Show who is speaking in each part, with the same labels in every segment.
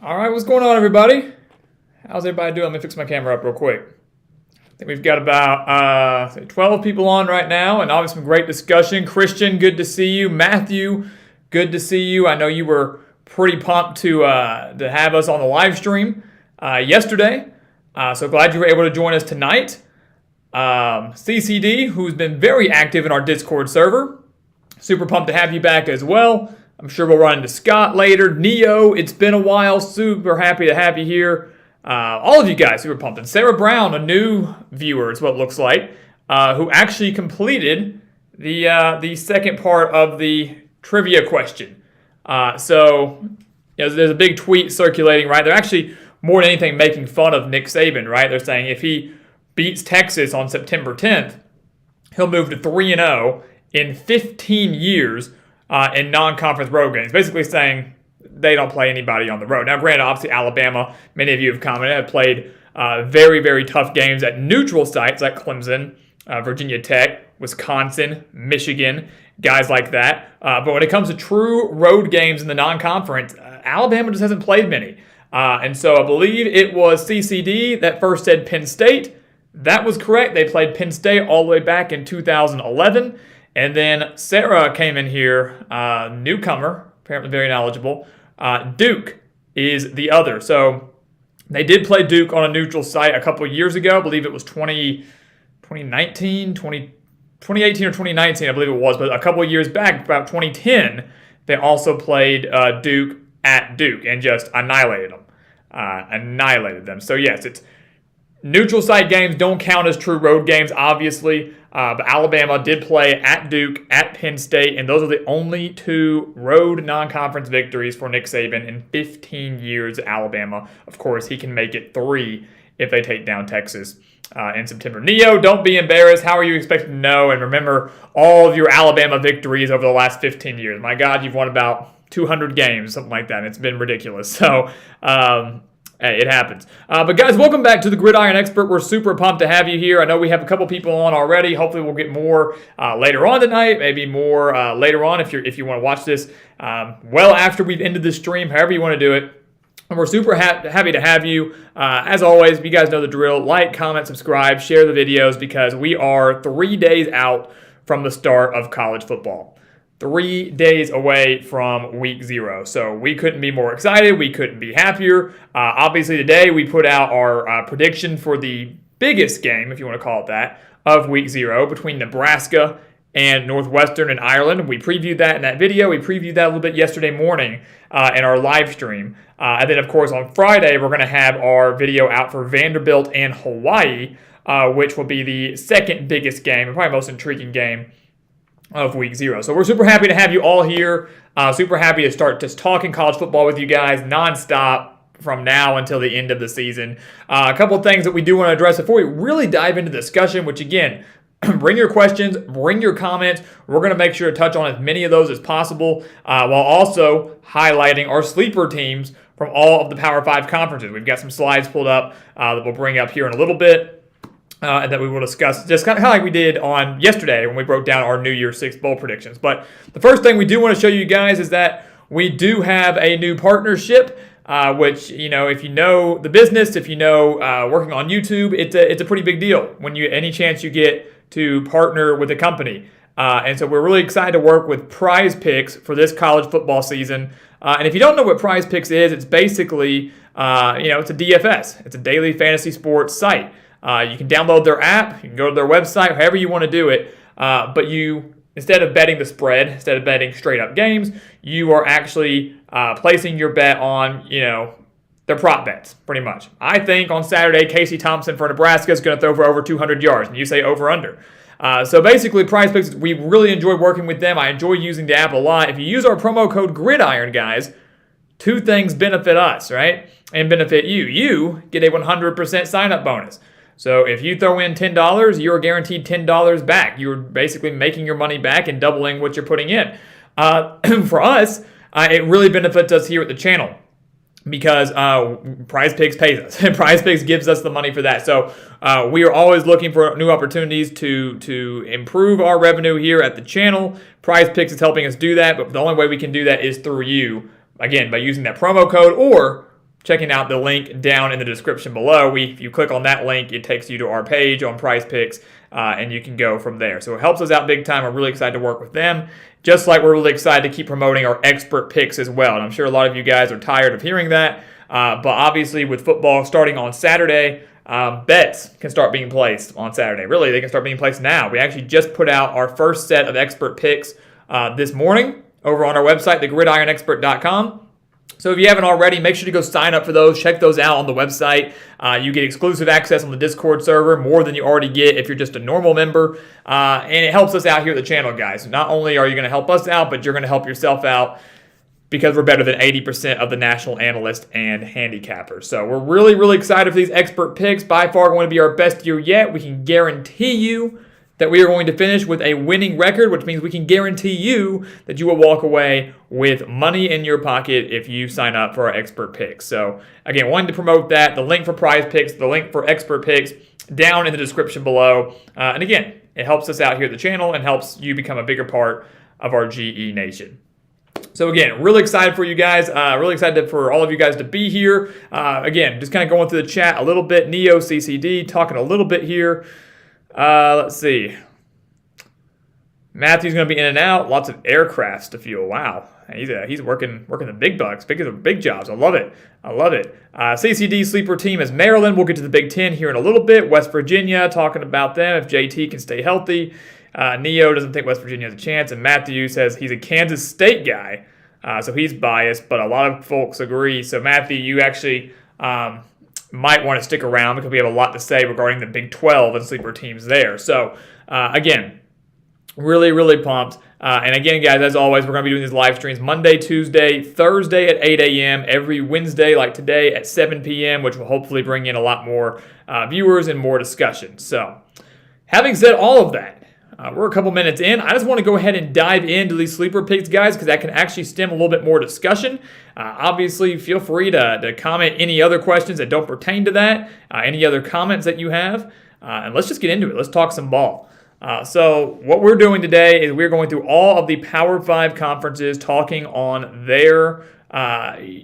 Speaker 1: All right, what's going on, everybody? How's everybody doing? Let me fix my camera up real quick. I think we've got about 12 people on right now, and obviously some great discussion. Christian, good to see you. Matthew, good to see you. I know you were pretty pumped to have us on the live stream yesterday, so glad you were able to join us tonight. CCD, who's been very active in our Discord server, super pumped to have you back as well. I'm sure we'll run into Scott later. Neo, it's been a while. Super happy to have you here. All of you guys super pumped. And Sarah Brown, a new viewer is what it looks like, who actually completed the second part of the trivia question. So there's a big tweet circulating, right? They're actually, more than anything, making fun of Nick Saban, right? They're saying if he beats Texas on September 10th, he'll move to 3-0 in 15 years in non-conference road games. Basically saying they don't play anybody on the road. Now, granted, obviously Alabama, many of you have commented, have played very, very tough games at neutral sites like Clemson, Virginia Tech, Wisconsin, Michigan, guys like that. But when it comes to true road games in the non-conference, Alabama just hasn't played many. And so I believe it was CCD that first said Penn State. That was correct. They played Penn State all the way back in 2011. And then Sarah came in here, newcomer, apparently very knowledgeable. Duke is the other. So they did play Duke on a neutral site a couple of years ago. I believe it was 2018 or 2019, I believe it was. But a couple of years back, about 2010, they also played Duke at Duke and just annihilated them. So yes, it's neutral site games don't count as true road games, obviously. But Alabama did play at Duke, at Penn State, and those are the only two road non-conference victories for Nick Saban in 15 years at Alabama. Of course, he can make it 3 if they take down Texas in September. Neo, don't be embarrassed. How are you expected to know and remember all of your Alabama victories over the last 15 years? My God, you've won about 200 games, something like that, and it's been ridiculous. So, hey, it happens. But guys, welcome back to the Gridiron Expert. We're super pumped to have you here. I know we have a couple people on already. Hopefully we'll get more later on tonight, maybe more later on if you want to watch this well after we've ended the stream, however you want to do it. And we're super happy to have you. As always, you guys know the drill. Like, comment, subscribe, share the videos because we are 3 days out from the start of college football. 3 days away from week 0. So we couldn't be more excited. We couldn't be happier. Obviously, today we put out our prediction for the biggest game, if you want to call it that, of week 0 between Nebraska and Northwestern and Ireland. We previewed that in that video. We previewed that a little bit yesterday morning in our live stream. And then, of course, on Friday, we're going to have our video out for Vanderbilt and Hawaii, which will be the second biggest game and probably most intriguing game of week 0. So we're super happy to have you all here. Super happy to start just talking college football with you guys nonstop from now until the end of the season. A couple of things that we do want to address before we really dive into the discussion, which again, bring your questions, bring your comments. We're going to make sure to touch on as many of those as possible while also highlighting our sleeper teams from all of the Power 5 conferences. We've got some slides pulled up that we'll bring up here in a little bit. And that we will discuss just kind of like we did on yesterday when we broke down our New Year's 6 bowl predictions. But the first thing we do want to show you guys is that we do have a new partnership, which, if you know the business, if you know working on YouTube, it's a pretty big deal when any chance you get to partner with a company. And so we're really excited to work with Prize Picks for this college football season. And if you don't know what Prize Picks is, it's basically, it's a DFS. It's a daily fantasy sports site. You can download their app, you can go to their website, however you want to do it, but you, instead of betting the spread, instead of betting straight up games, you are actually placing your bet on, their prop bets, pretty much. I think on Saturday, Casey Thompson for Nebraska is going to throw for over 200 yards, and you say over under. So basically, Prize Picks, we really enjoy working with them. I enjoy using the app a lot. If you use our promo code GRIDIRON, guys, 2 things benefit us, right? And benefit you. You get a 100% sign-up bonus. So if you throw in $10, you're guaranteed $10 back. You're basically making your money back and doubling what you're putting in. For us, it really benefits us here at the channel because Prize Picks pays us. Prize Picks gives us the money for that. So we are always looking for new opportunities to improve our revenue here at the channel. Prize Picks is helping us do that, but the only way we can do that is through you, again, by using that promo code or checking out the link down in the description below. If you click on that link, it takes you to our page on Prize Picks, and you can go from there. So it helps us out big time. We're really excited to work with them, just like we're really excited to keep promoting our expert picks as well. And I'm sure a lot of you guys are tired of hearing that, but obviously with football starting on Saturday, bets can start being placed on Saturday. Really, they can start being placed now. We actually just put out our first set of expert picks this morning over on our website, thegridironexpert.com. So if you haven't already, make sure to go sign up for those. Check those out on the website. You get exclusive access on the Discord server, more than you already get if you're just a normal member. And it helps us out here at the channel, guys. Not only are you going to help us out, but you're going to help yourself out because we're better than 80% of the national analysts and handicappers. So we're really, really excited for these expert picks. By far going to be our best year yet. We can guarantee you that we are going to finish with a winning record, which means we can guarantee you that you will walk away with money in your pocket if you sign up for our expert picks. So again, wanting to promote that, the link for Prize Picks, the link for expert picks down in the description below. And again, it helps us out here at the channel and helps you become a bigger part of our GE Nation. So again, really excited for you guys. Really excited for all of you guys to be here. Again, just kind of going through the chat a little bit. Neo CCD talking a little bit here. Let's see. Matthew's going to be in and out. Lots of aircrafts to fuel. Wow. He's working the big bucks, big jobs. I love it. CCD sleeper team is Maryland. We'll get to the Big Ten here in a little bit. West Virginia, talking about them if JT can stay healthy. Neo doesn't think West Virginia has a chance. And Matthew says he's a Kansas State guy, so he's biased, but a lot of folks agree. So Matthew, you actually might want to stick around because we have a lot to say regarding the Big 12 and sleeper teams there. So, again, really, really pumped. And again, guys, as always, we're going to be doing these live streams Monday, Tuesday, Thursday at 8 a.m., every Wednesday like today at 7 p.m., which will hopefully bring in a lot more viewers and more discussion. So, having said all of that, we're a couple minutes in. I just want to go ahead and dive into these sleeper picks, guys, because that can actually stem a little bit more discussion. Obviously, feel free to comment any other questions that don't pertain to that, any other comments that you have, and let's just get into it. Let's talk some ball. So what we're doing today is we're going through all of the Power 5 conferences, talking on their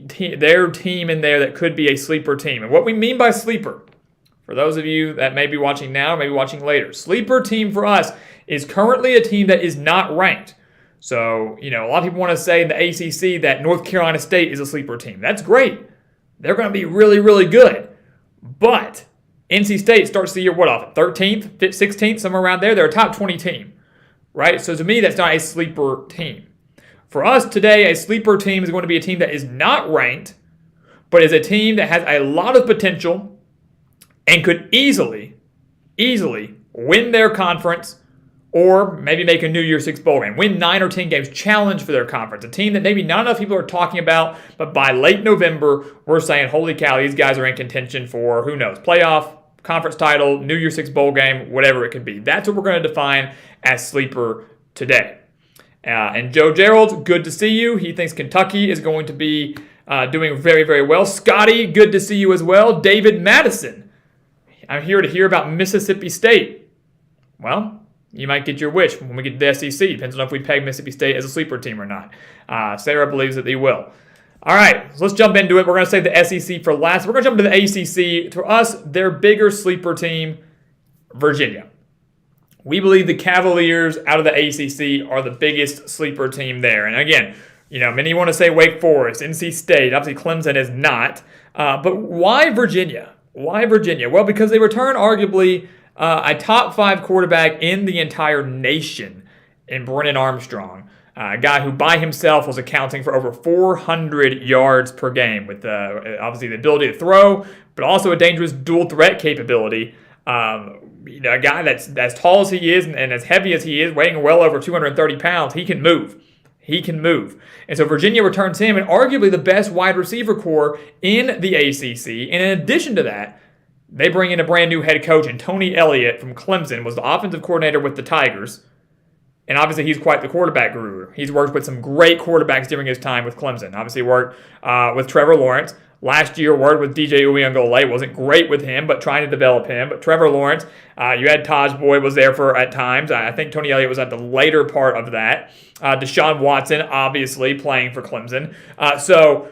Speaker 1: team in there that could be a sleeper team. And what we mean by sleeper, for those of you that may be watching now, maybe watching later, sleeper team for us is currently a team that is not ranked. So, a lot of people want to say in the ACC that North Carolina State is a sleeper team. That's great. They're going to be really, really good. But NC State starts the year, off? 13th, 16th, somewhere around there. They're a top 20 team, right? So to me, that's not a sleeper team. For us today, a sleeper team is going to be a team that is not ranked, but is a team that has a lot of potential and could easily win their conference, or maybe make a New Year's Six bowl game, win 9 or 10 games, challenge for their conference. A team that maybe not enough people are talking about, but by late November, we're saying, holy cow, these guys are in contention for, who knows, playoff, conference title, New Year's Six bowl game, whatever it could be. That's what we're going to define as sleeper today. And Joe Gerald, good to see you. He thinks Kentucky is going to be doing very, very well. Scotty, good to see you as well. David Madison, I'm here to hear about Mississippi State. Well, you might get your wish when we get to the SEC. Depends on if we peg Mississippi State as a sleeper team or not. Sarah believes that they will. All right, so let's jump into it. We're going to save the SEC for last. We're going to jump into the ACC. For us, their bigger sleeper team, Virginia. We believe the Cavaliers out of the ACC are the biggest sleeper team there. And again, many want to say Wake Forest, NC State. Obviously, Clemson is not. But why Virginia? Why Virginia? Well, because they return arguably a top 5 quarterback in the entire nation in Brennan Armstrong, a guy who by himself was accounting for over 400 yards per game with obviously the ability to throw, but also a dangerous dual threat capability. A guy that's as tall as he is and as heavy as he is, weighing well over 230 pounds, he can move. And so Virginia returns him and arguably the best wide receiver core in the ACC. And in addition to that, they bring in a brand new head coach, and Tony Elliott from Clemson was the offensive coordinator with the Tigers. And obviously, he's quite the quarterback guru. He's worked with some great quarterbacks during his time with Clemson. Obviously, worked with Trevor Lawrence. Last year, worked with DJ Uiagalelei. Wasn't great with him, but trying to develop him. But Trevor Lawrence, you had Taj Boyd was there for at times. I think Tony Elliott was at the later part of that. Deshaun Watson, obviously, playing for Clemson. So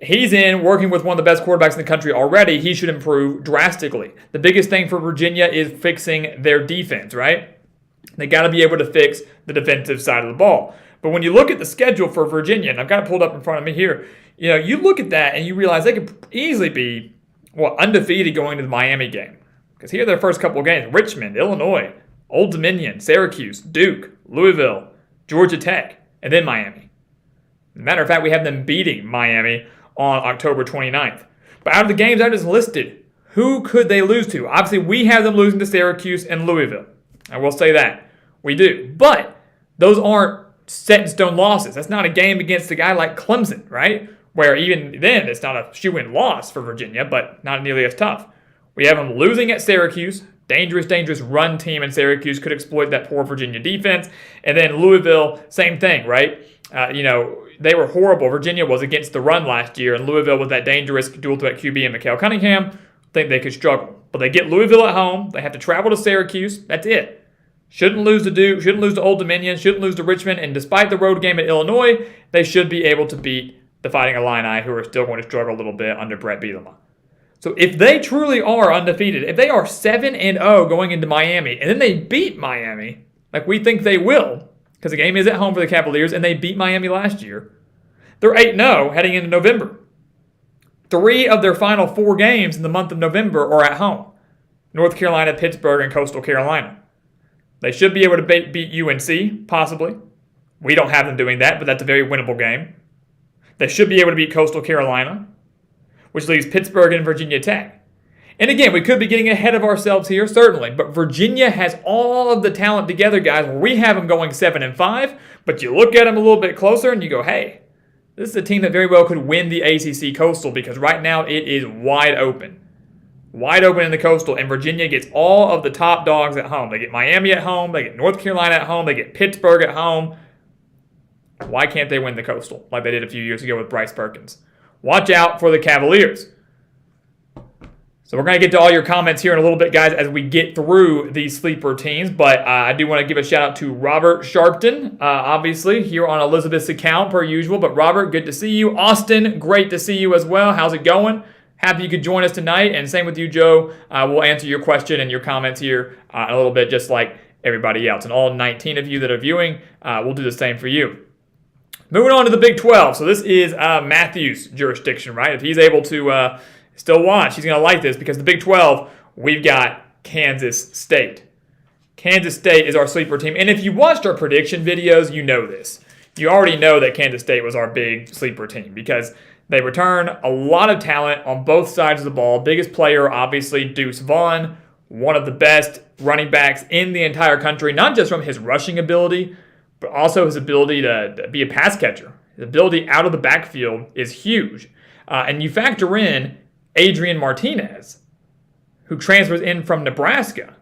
Speaker 1: He's in working with one of the best quarterbacks in the country already. He should improve drastically. The biggest thing for Virginia is fixing their defense, right? They got to be able to fix the defensive side of the ball. But when you look at the schedule for Virginia, and I've got it pulled up in front of me here, you look at that and you realize they could easily be, undefeated going to the Miami game. Because here are their first couple of games: Richmond, Illinois, Old Dominion, Syracuse, Duke, Louisville, Georgia Tech, and then Miami. Matter of fact, we have them beating Miami on October 29th. But out of the games I just listed, who could they lose to? Obviously, we have them losing to Syracuse and Louisville. I will say that. We do. But those aren't set-in-stone losses. That's not a game against a guy like Clemson, right? Where even then, it's not a shoe-in loss for Virginia, but not nearly as tough. We have them losing at Syracuse. Dangerous run team in Syracuse could exploit that poor Virginia defense. And then Louisville, same thing, right? They were horrible. Virginia was against the run last year, and Louisville with that dangerous dual-threat QB and Mikael Cunningham, I think they could struggle. But they get Louisville at home. They have to travel to Syracuse. That's it. Shouldn't lose to Duke, shouldn't lose to Old Dominion, shouldn't lose to Richmond, and despite the road game at Illinois, they should be able to beat the Fighting Illini, who are still going to struggle a little bit under Brett Bielema. So if they truly are undefeated, if they are 7-0 going into Miami, and then they beat Miami, like we think they will, because the game is at home for the Cavaliers, and they beat Miami last year, they're 8-0 heading into November. 3 of their final 4 games in the month of November are at home: North Carolina, Pittsburgh, and Coastal Carolina. They should be able to beat UNC, possibly. We don't have them doing that, but that's a very winnable game. They should be able to beat Coastal Carolina, which leaves Pittsburgh and Virginia Tech. And again, we could be getting ahead of ourselves here, certainly, but Virginia has all of the talent together, guys. We have them going 7-5, but you look at them a little bit closer and you go, hey, this is a team that very well could win the ACC Coastal, because right now it is wide open. Wide open in the Coastal, and Virginia gets all of the top dogs at home. They get Miami at home, they get North Carolina at home, they get Pittsburgh at home. Why can't they win the Coastal like they did a few years ago with Bryce Perkins? Watch out for the Cavaliers. So we're going to get to all your comments here in a little bit, guys, as we get through these sleeper teams. But I do want to give a shout-out to Robert Sharpton, obviously, here on Elizabeth's account, per usual. But Robert, good to see you. Austin, great to see you as well. How's it going? Happy you could join us tonight. And same with you, Joe. We'll answer your question and your comments here in a little bit, just like everybody else. And all 19 of you that are viewing, we'll do the same for you. Moving on to the Big 12. So this is Matthew's jurisdiction, right? If he's able to still watch, he's going to like this, because the Big 12, we've got Kansas State. Kansas State is our sleeper team. And if you watched our prediction videos, you know this. You already know that Kansas State was our big sleeper team, because they return a lot of talent on both sides of the ball. Biggest player, obviously, Deuce Vaughn, one of the best running backs in the entire country, not just from his rushing ability, but also his ability to be a pass catcher. His ability out of the backfield is huge. And you factor in Adrian Martinez, who transfers in from Nebraska.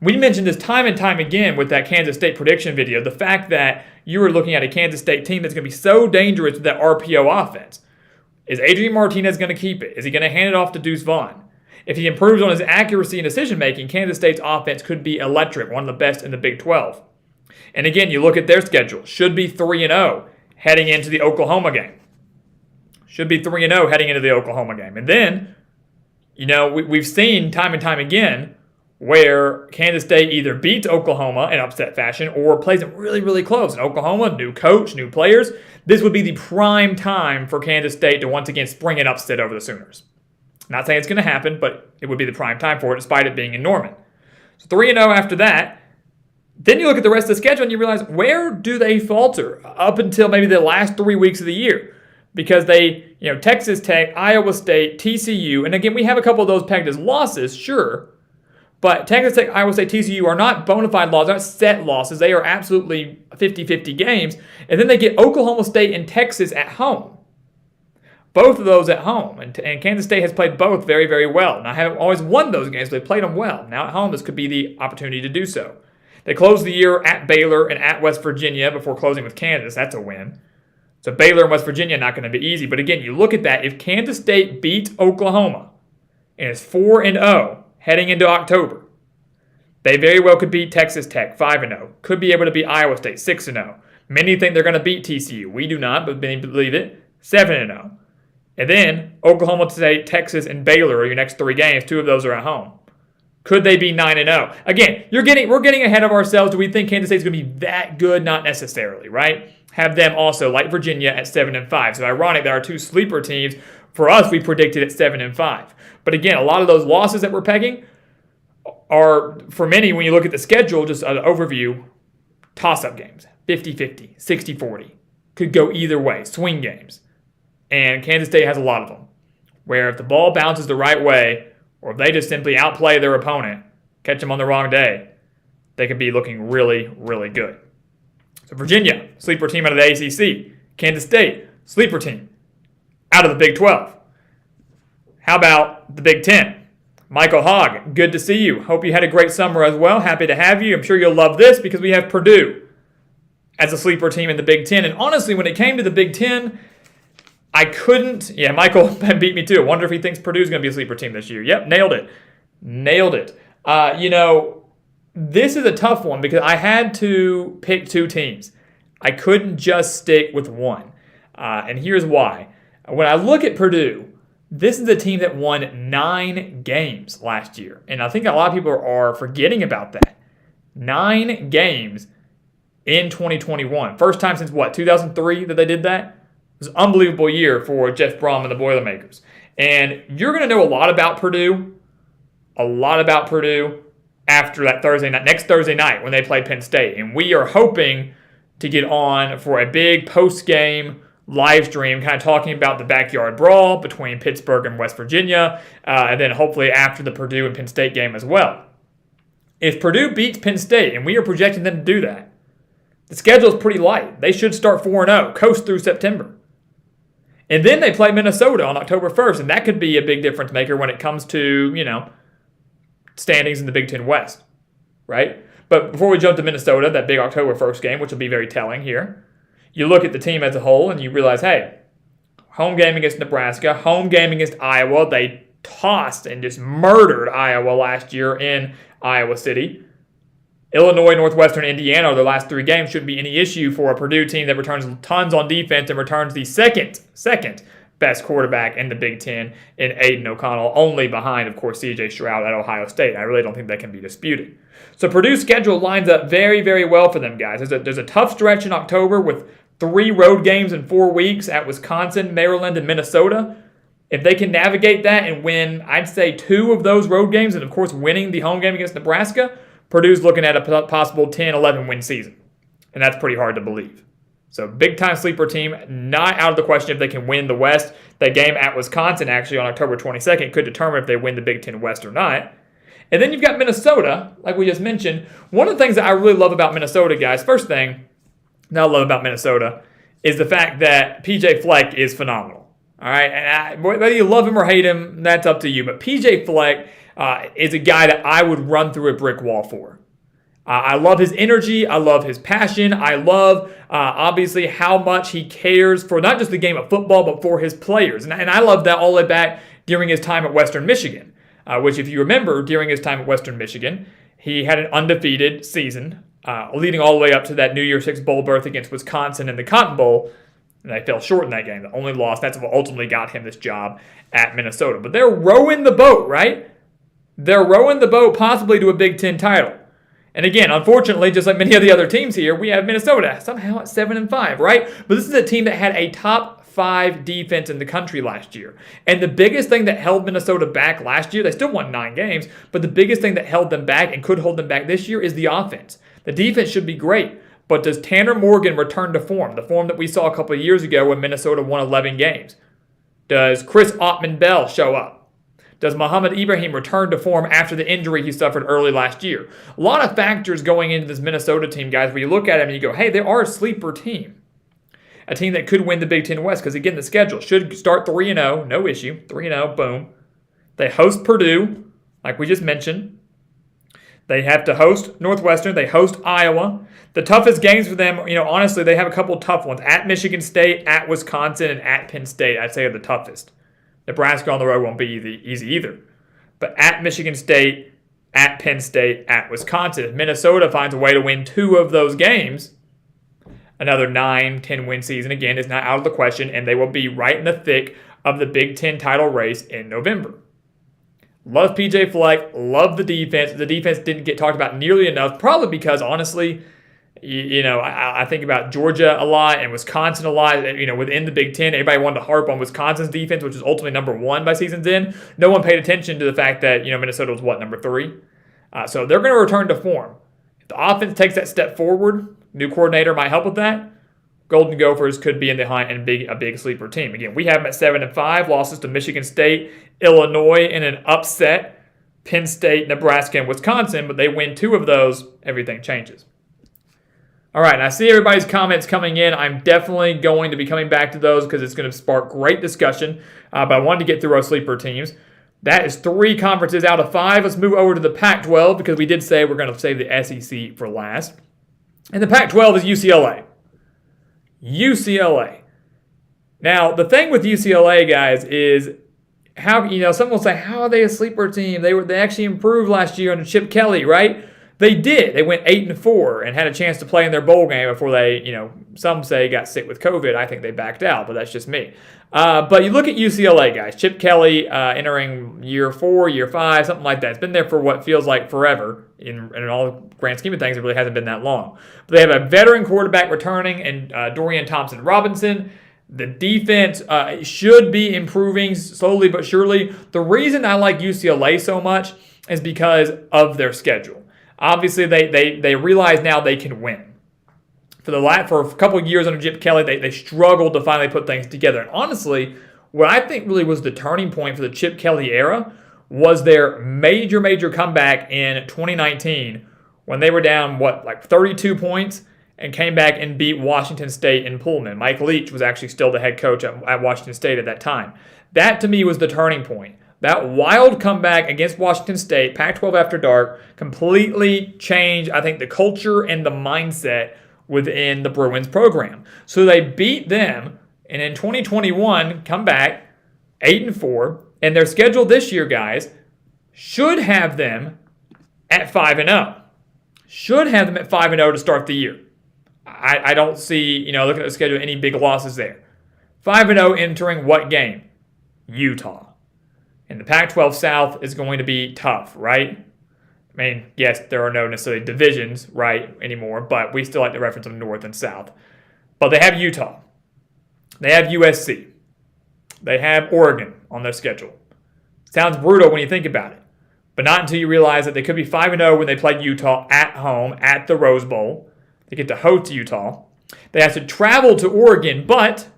Speaker 1: We mentioned this time and time again with that Kansas State prediction video, the fact that you were looking at a Kansas State team that's going to be so dangerous with that RPO offense. Is Adrian Martinez going to keep it? Is he going to hand it off to Deuce Vaughn? If he improves on his accuracy and decision-making, Kansas State's offense could be electric, one of the best in the Big 12. And again, you look at their schedule. Should be 3-0 heading into the Oklahoma game. Should be 3-0 heading into the Oklahoma game. And then, we've seen time and time again where Kansas State either beats Oklahoma in upset fashion or plays them really, really close. And Oklahoma, new coach, new players. This would be the prime time for Kansas State to once again spring an upset over the Sooners. Not saying it's going to happen, but it would be the prime time for it, despite it being in Norman. So 3-0 after that. Then you look at the rest of the schedule and you realize, where do they falter up until maybe the last 3 weeks of the year? Because they, Texas Tech, Iowa State, TCU, and again, we have a couple of those pegged as losses, sure. But Texas Tech, Iowa State, TCU are not bona fide losses, not set losses. They are absolutely 50-50 games. And then they get Oklahoma State and Texas at home. Both of those at home. And Kansas State has played both very, very well. Now, I haven't always won those games, but they played them well. Now at home, this could be the opportunity to do so. They closed the year at Baylor and at West Virginia before closing with Kansas. That's a win. So Baylor and West Virginia not going to be easy. But again, you look at that. If Kansas State beats Oklahoma and is 4-0 heading into October, they very well could beat Texas Tech 5-0. Could be able to beat Iowa State 6-0. Many think they're going to beat TCU. We do not, but many believe it 7-0. And then Oklahoma State, Texas, and Baylor are your next 3 games. 2 of those are at home. Could they be 9-0? Again, we're getting ahead of ourselves. Do we think Kansas State's going to be that good? Not necessarily, right? Have them also, like Virginia, at 7-5. So ironic that our 2 sleeper teams, for us, we predicted at 7-5. But again, a lot of those losses that we're pegging are, for many, when you look at the schedule, just an overview, toss-up games, 50-50, 60-40. Could go either way, swing games. And Kansas State has a lot of them, where if the ball bounces the right way, or if they just simply outplay their opponent, catch them on the wrong day, they could be looking really, really good. So Virginia, sleeper team out of the ACC. Kansas State, sleeper team out of the Big 12. How about the Big 10? Michael Hogg, good to see you. Hope you had a great summer as well. Happy to have you. I'm sure you'll love this because we have Purdue as a sleeper team in the Big 10. And honestly, when it came to the Big 10, I couldn't. Yeah, Michael beat me too. I wonder if he thinks Purdue's going to be a sleeper team this year. Yep, nailed it. This is a tough one because I had to pick 2 teams. I couldn't just stick with one. And here's why. When I look at Purdue, this is a team that won 9 games last year. And I think a lot of people are forgetting about that. 9 games in 2021. First time since 2003 that they did that? It was an unbelievable year for Jeff Brom and the Boilermakers. And you're going to know a lot about Purdue after that next Thursday night when they play Penn State. And we are hoping to get on for a big post-game live stream kind of talking about the backyard brawl between Pittsburgh and West Virginia, and then hopefully after the Purdue and Penn State game as well. If Purdue beats Penn State, and we are projecting them to do that, the schedule is pretty light. They should start 4-0, coast through September. And then they play Minnesota on October 1st, and that could be a big difference maker when it comes to, standings in the Big Ten West, right? But before we jump to Minnesota, that big October 1st game, which will be very telling here, you look at the team as a whole and you realize, hey, home game against Nebraska, home game against Iowa. They tossed and just murdered Iowa last year in Iowa City. Illinois, Northwestern, Indiana, their last 3 games shouldn't be any issue for a Purdue team that returns tons on defense and returns the second best quarterback in the Big Ten in Aiden O'Connell, only behind, of course, C.J. Stroud at Ohio State. I really don't think that can be disputed. So Purdue's schedule lines up very, very well for them, guys. There's a tough stretch in October with 3 road games in 4 weeks at Wisconsin, Maryland, and Minnesota. If they can navigate that and win, I'd say 2 of those road games, and of course winning the home game against Nebraska, Purdue's looking at a possible 10-11 win season. And that's pretty hard to believe. So big-time sleeper team, not out of the question if they can win the West. That game at Wisconsin, actually, on October 22nd, could determine if they win the Big Ten West or not. And then you've got Minnesota, like we just mentioned. One of the things that I really love about Minnesota, guys, first thing that I love about Minnesota is the fact that P.J. Fleck is phenomenal. All right? And whether you love him or hate him, that's up to you. But P.J. Fleck is a guy that I would run through a brick wall for. I love his energy. I love his passion. I love, obviously, how much he cares for not just the game of football, but for his players. And I love that all the way back during his time at Western Michigan, which, if you remember, during his time at Western Michigan, he had an undefeated season, leading all the way up to that New Year's Six bowl berth against Wisconsin in the Cotton Bowl. And they fell short in that game. The only loss, that's what ultimately got him this job at Minnesota. But they're rowing the boat, right? They're rowing the boat possibly to a Big Ten title. And again, unfortunately, just like many of the other teams here, we have Minnesota somehow at 7-5, right? But this is a team that had a top 5 defense in the country last year. And the biggest thing that held Minnesota back last year, they still won 9 games, but the biggest thing that held them back and could hold them back this year is the offense. The defense should be great, but does Tanner Morgan return to form? The form that we saw a couple of years ago when Minnesota won 11 games. Does Chris Ottman-Bell show up? Does Muhammad Ibrahim return to form after the injury he suffered early last year? A lot of factors going into this Minnesota team, guys, where you look at them and you go, hey, they are a sleeper team. A team that could win the Big Ten West because, again, the schedule should start 3-0, no issue, 3-0, boom. They host Purdue, like we just mentioned. They have to host Northwestern. They host Iowa. The toughest games for them, honestly, they have a couple tough ones. At Michigan State, at Wisconsin, and at Penn State, I'd say are the toughest. Nebraska on the road won't be easy either. But at Michigan State, at Penn State, at Wisconsin, if Minnesota finds a way to win 2 of those games, another 9-10 win season, again, is not out of the question, and they will be right in the thick of the Big Ten title race in November. Love PJ Fleck, love the defense. The defense didn't get talked about nearly enough, probably because, honestly, I think about Georgia a lot and Wisconsin a lot. Within the Big Ten, everybody wanted to harp on Wisconsin's defense, which was ultimately number 1 by season's end. No one paid attention to the fact that, Minnesota was number 3? So they're going to return to form. If the offense takes that step forward, new coordinator might help with that. Golden Gophers could be in the hunt and a big sleeper team. Again, we have them at 7-5, losses to Michigan State, Illinois in an upset, Penn State, Nebraska, and Wisconsin, but they win 2 of those, everything changes. All right, and I see everybody's comments coming in. I'm definitely going to be coming back to those because it's going to spark great discussion, but I wanted to get through our sleeper teams. That is 3 conferences out of 5. Let's move over to the Pac-12 because we did say we're going to save the SEC for last. And the Pac-12 is UCLA. UCLA. Now, the thing with UCLA, guys, is how, some will say, how are they a sleeper team? They actually improved last year under Chip Kelly, right? They did. They went 8-4 and had a chance to play in their bowl game before they, some say got sick with COVID. I think they backed out, but that's just me. But you look at UCLA, guys. Chip Kelly entering year 4, year 5, something like that. It's been there for what feels like forever. In all the grand scheme of things, it really hasn't been that long. But they have a veteran quarterback returning and Dorian Thompson-Robinson. The defense should be improving slowly but surely. The reason I like UCLA so much is because of their schedule. Obviously, they realize now they can win. For a couple of years under Chip Kelly, they struggled to finally put things together. And honestly, what I think really was the turning point for the Chip Kelly era was their major comeback in 2019 when they were down, 32 points and came back and beat Washington State in Pullman. Mike Leach was actually still the head coach at Washington State at that time. That, to me, was the turning point. That wild comeback against Washington State, Pac-12 After Dark, completely changed, I think, the culture and the mindset within the Bruins program. So they beat them, and in 2021, come back 8-4, and their schedule this year, guys, should have them at 5-0. Should have them at 5-0 to start the year. I don't see, looking at the schedule, any big losses there. 5-0 entering what game? Utah. And the Pac-12 South is going to be tough, right? I mean, yes, there are no necessarily divisions, right, anymore, but we still like to reference them North and South. But they have Utah. They have USC. They have Oregon on their schedule. Sounds brutal when you think about it, but not until you realize that they could be 5-0 when they play Utah at home at the Rose Bowl. They get to host Utah. They have to travel to Oregon, but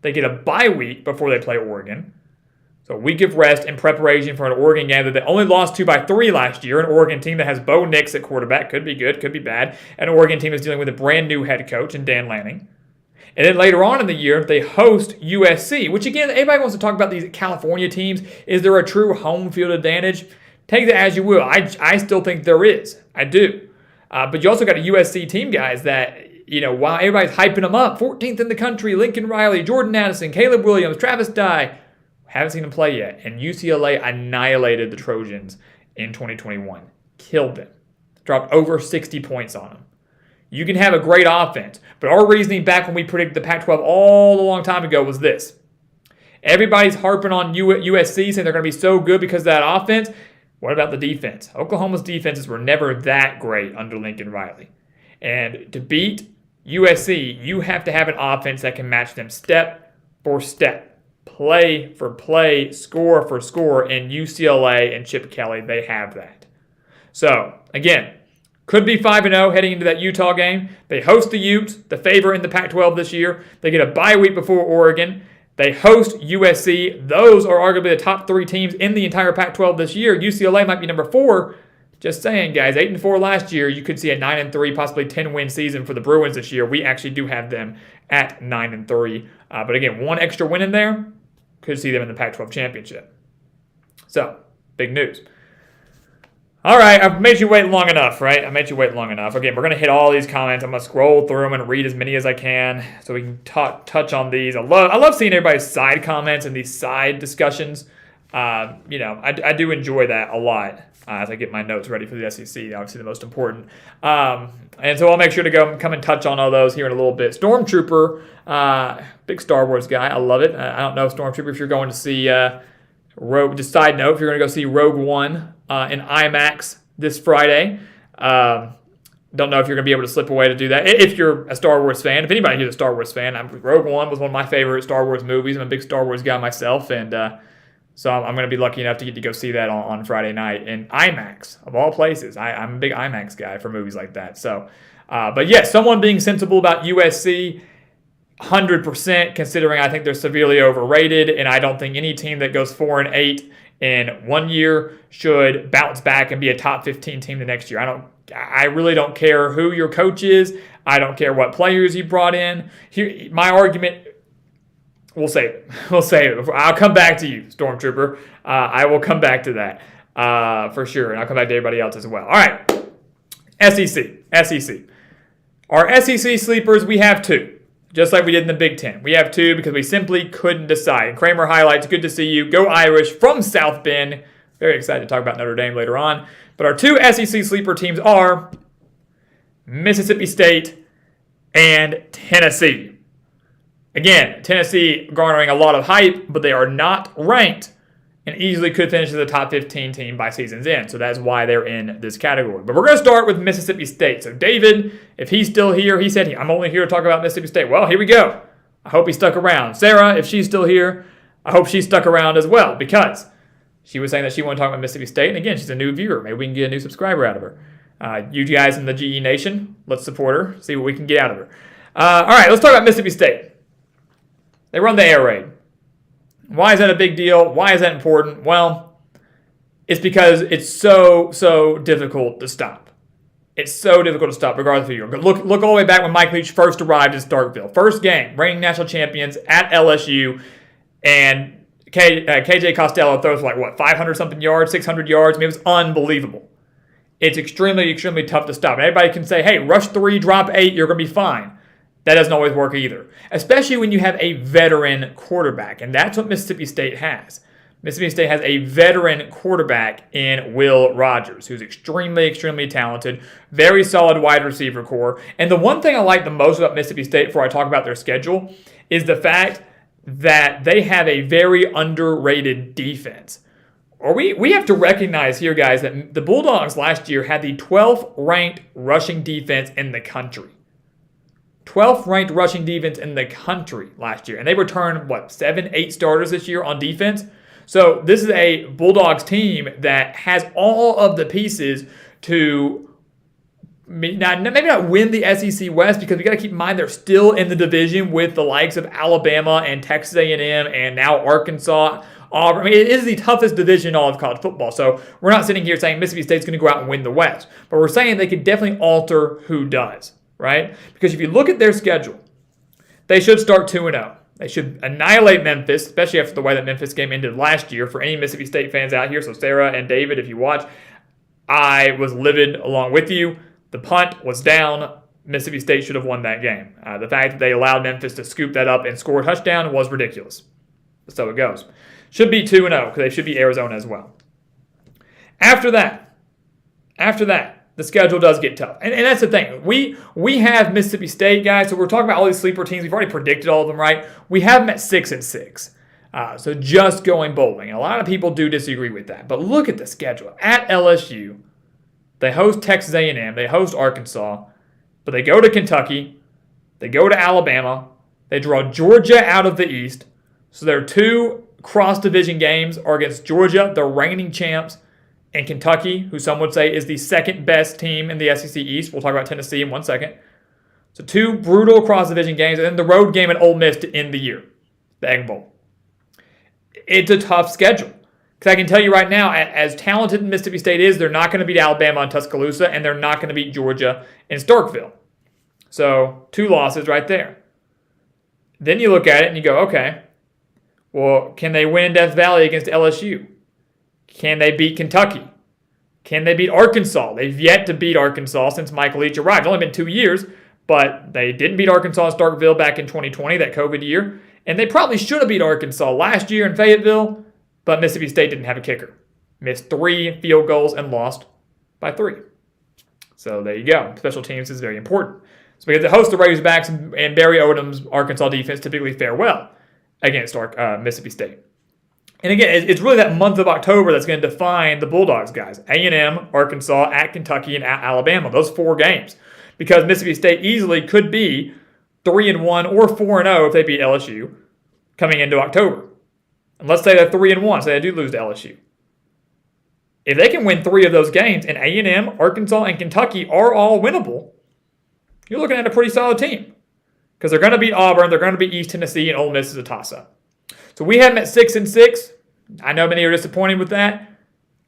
Speaker 1: they get a bye week before they play Oregon. So a week of rest in preparation for an Oregon game that they only lost to by 3 last year. An Oregon team that has Bo Nix at quarterback. Could be good, could be bad. An Oregon team is dealing with a brand new head coach in Dan Lanning. And then later on in the year, they host USC, which again, everybody wants to talk about these California teams. Is there a true home field advantage? Take that as you will. I still think there is. I do. But you also got a USC team, guys, that, while everybody's hyping them up, 14th in the country, Lincoln Riley, Jordan Addison, Caleb Williams, Travis Dye, haven't seen them play yet. And UCLA annihilated the Trojans in 2021. Killed them. Dropped over 60 points on them. You can have a great offense, but our reasoning back when we predicted the Pac-12 all a long time ago was this. Everybody's harping on USC, saying they're going to be so good because of that offense. What about the defense? Oklahoma's defenses were never that great under Lincoln Riley. And to beat USC, you have to have an offense that can match them step for step. Play for play, score for score, and UCLA and Chip Kelly, they have that. So, again, could be 5-0 heading into that Utah game. They host the Utes, the favorite in the Pac-12 this year. They get a bye week before Oregon. They host USC. Those are arguably the top 3 teams in the entire Pac-12 this year. UCLA might be number 4. Just saying, guys, 8-4 last year. You could see a 9-3, possibly 10-win season for the Bruins this year. We actually do have them at 9-3. But again, one extra win in there, could see them in the Pac-12 championship. So, big news. All right, I've made you wait long enough, right? I made you wait long enough. Again, we're going to hit all these comments. I'm going to scroll through them and read as many as I can so we can touch on these. I love seeing everybody's side comments and these side discussions. I do enjoy that a lot. as I get my notes ready for the SEC, obviously the most important. And so I'll make sure to come and touch on all those here in a little bit. Stormtrooper, big Star Wars guy. I love it. I don't know, Stormtrooper, if you're going to see Rogue. Just side note, if you're going to go see Rogue One in IMAX this Friday, don't know if you're going to be able to slip away to do that. If you're a Star Wars fan, if anybody here's a Star Wars fan, Rogue One was one of my favorite Star Wars movies. I'm a big Star Wars guy myself, and so I'm going to be lucky enough to get to go see that on Friday night in IMAX, of all places. I'm a big IMAX guy for movies like that. So, but yes, someone being sensible about USC, 100%, considering I think they're severely overrated, and I don't think any team that goes 4-8 in 1 year should bounce back and be a top 15 team the next year. I really don't care who your coach is. I don't care what players you brought in. Here, my argument. We'll save it. I'll come back to you, Stormtrooper. I will come back to that for sure, and I'll come back to everybody else as well. All right, SEC. Our SEC sleepers, we have two, just like we did in the Big Ten. We have two because we simply couldn't decide. And Kramer highlights, good to see you. Go Irish from South Bend. Very excited to talk about Notre Dame later on. But our two SEC sleeper teams are Mississippi State and Tennessee. Again, Tennessee garnering a lot of hype, but they are not ranked and easily could finish as a top 15 team by season's end. So that's why they're in this category. But we're going to start with Mississippi State. So David, if he's still here, he said, I'm only here to talk about Mississippi State. Well, here we go. I hope he stuck around. Sarah, if she's still here, I hope she stuck around as well, because she was saying that she wanted to talk about Mississippi State. And again, she's a new viewer. Maybe we can get a new subscriber out of her. You guys in the GE Nation, let's support her, see what we can get out of her. All right, let's talk about Mississippi State. They run the air raid. Why is that a big deal? Why is that important? Well, it's because it's so difficult to stop. It's so difficult to stop, regardless of who you're. Look all the way back when Mike Leach first arrived in Starkville. First game, reigning national champions at LSU, and KJ Costello throws for 500-something yards, 600 yards. I mean, it was unbelievable. It's extremely tough to stop. And everybody can say, hey, rush 3, drop 8, you're going to be fine. That doesn't always work either, especially when you have a veteran quarterback, and that's what Mississippi State has. Mississippi State has a veteran quarterback in Will Rogers, who's extremely talented, very solid wide receiver core. And the one thing I like the most about Mississippi State, before I talk about their schedule, is the fact that they have a very underrated defense. Or we have to recognize here, guys, that the Bulldogs last year had the 12th ranked rushing defense in the country. 12th ranked rushing defense in the country last year. And they returned, 7-8 starters this year on defense? So this is a Bulldogs team that has all of the pieces to maybe not win the SEC West, because we got to keep in mind they're still in the division with the likes of Alabama and Texas A&M and now Arkansas. Auburn. I mean, it is the toughest division in all of college football. So we're not sitting here saying Mississippi State's going to go out and win the West. But we're saying they could definitely alter who does, right? Because if you look at their schedule, they should start 2-0. They should annihilate Memphis, especially after the way that Memphis game ended last year. For any Mississippi State fans out here, so Sarah and David, if you watch, I was livid along with you. The punt was down. Mississippi State should have won that game. The fact that they allowed Memphis to scoop that up and score a touchdown was ridiculous. So it goes. Should be 2-0, because they should be Arizona as well. After that, the schedule does get tough. And that's the thing. We have Mississippi State, guys, so we're talking about all these sleeper teams. We've already predicted all of them, right? We have them at 6-6. So just going bowling. And a lot of people do disagree with that. But look at the schedule. At LSU, they host Texas A&M. They host Arkansas. But they go to Kentucky. They go to Alabama. They draw Georgia out of the East. So their two cross-division games are against Georgia, the reigning champs, and Kentucky, who some would say is the second best team in the SEC East. We'll talk about Tennessee in 1 second. So two brutal cross-division games, and then the road game at Ole Miss to end the year, the Egg Bowl. It's a tough schedule. Because I can tell you right now, as talented as Mississippi State is, they're not going to beat Alabama in Tuscaloosa, and they're not going to beat Georgia in Starkville. So 2 losses right there. Then you look at it and you go, okay, well, can they win Death Valley against LSU? Can they beat Kentucky? Can they beat Arkansas? They've yet to beat Arkansas since Mike Leach arrived. It's only been 2 years, but they didn't beat Arkansas in Starkville back in 2020, that COVID year. And they probably should have beat Arkansas last year in Fayetteville, but Mississippi State didn't have a kicker. missed 3 field goals and lost by 3. So there you go. Special teams is very important. So because the host of Razorbacks and Barry Odom's Arkansas defense typically fare well against Mississippi State. And again, it's really that month of October that's going to define the Bulldogs, guys. A&M, Arkansas, at Kentucky, and at Alabama. Those 4 games. Because Mississippi State easily could be 3-1 or 4-0 if they beat LSU coming into October. And let's say they're 3-1, so they do lose to LSU. If they can win 3 of those games, and A&M, Arkansas, and Kentucky are all winnable, you're looking at a pretty solid team. Because they're going to beat Auburn, they're going to beat East Tennessee, and Ole Miss is a toss-up. So we have them at 6-6. I know many are disappointed with that.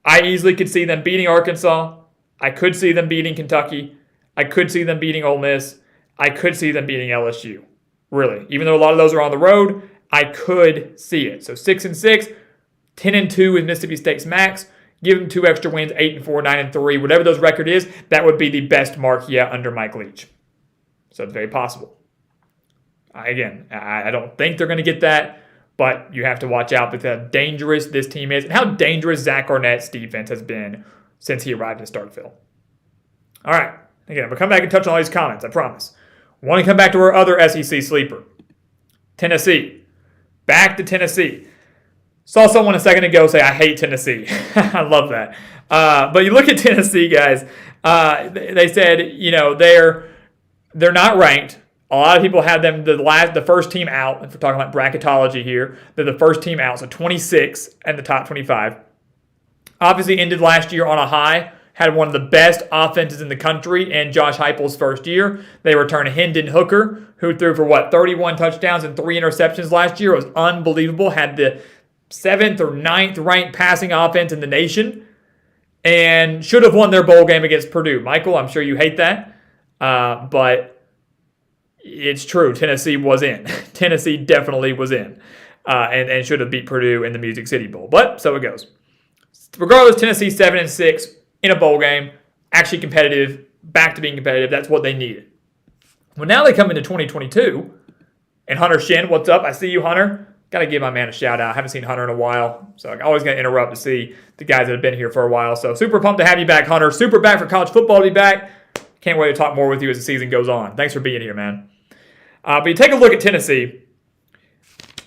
Speaker 1: I easily could see them beating Arkansas. I could see them beating Kentucky. I could see them beating Ole Miss. I could see them beating LSU. Really. Even though a lot of those are on the road, I could see it. So 6-6, 10-2 is Mississippi State's max. Give them 2 extra wins, 8-4, 9-3. Whatever those record is, that would be the best mark yet under Mike Leach. So it's very possible. I don't think they're going to get that, but you have to watch out with how dangerous this team is and how dangerous Zach Arnett's defense has been since he arrived in Starkville. All right. Again, I'm going to come back and touch on all these comments, I promise. Want to come back to our other SEC sleeper, Tennessee. Back to Tennessee. Saw someone a second ago say, I hate Tennessee. I love that. But you look at Tennessee, guys. They said, they're not ranked. A lot of people have them the first team out. If we're talking about bracketology here, they're the first team out, so 26 and the top 25. Obviously ended last year on a high. Had one of the best offenses in the country in Josh Heupel's first year. They returned Hendon Hooker, who threw for 31 touchdowns and 3 interceptions last year. It was unbelievable. Had the 7th or 9th ranked passing offense in the nation, and should have won their bowl game against Purdue. Michael, I'm sure you hate that, but it's true. Tennessee was in. Tennessee definitely was in, and should have beat Purdue in the Music City Bowl. But so it goes. Regardless, Tennessee 7-6 in a bowl game, actually competitive, back to being competitive. That's what they needed. Well, now they come into 2022, and Hunter Shin, what's up? I see you, Hunter. Got to give my man a shout out. I haven't seen Hunter in a while, so I'm always going to interrupt to see the guys that have been here for a while. So super pumped to have you back, Hunter. Super back for college football to be back. Can't wait to talk more with you as the season goes on. Thanks for being here, man. But you take a look at Tennessee.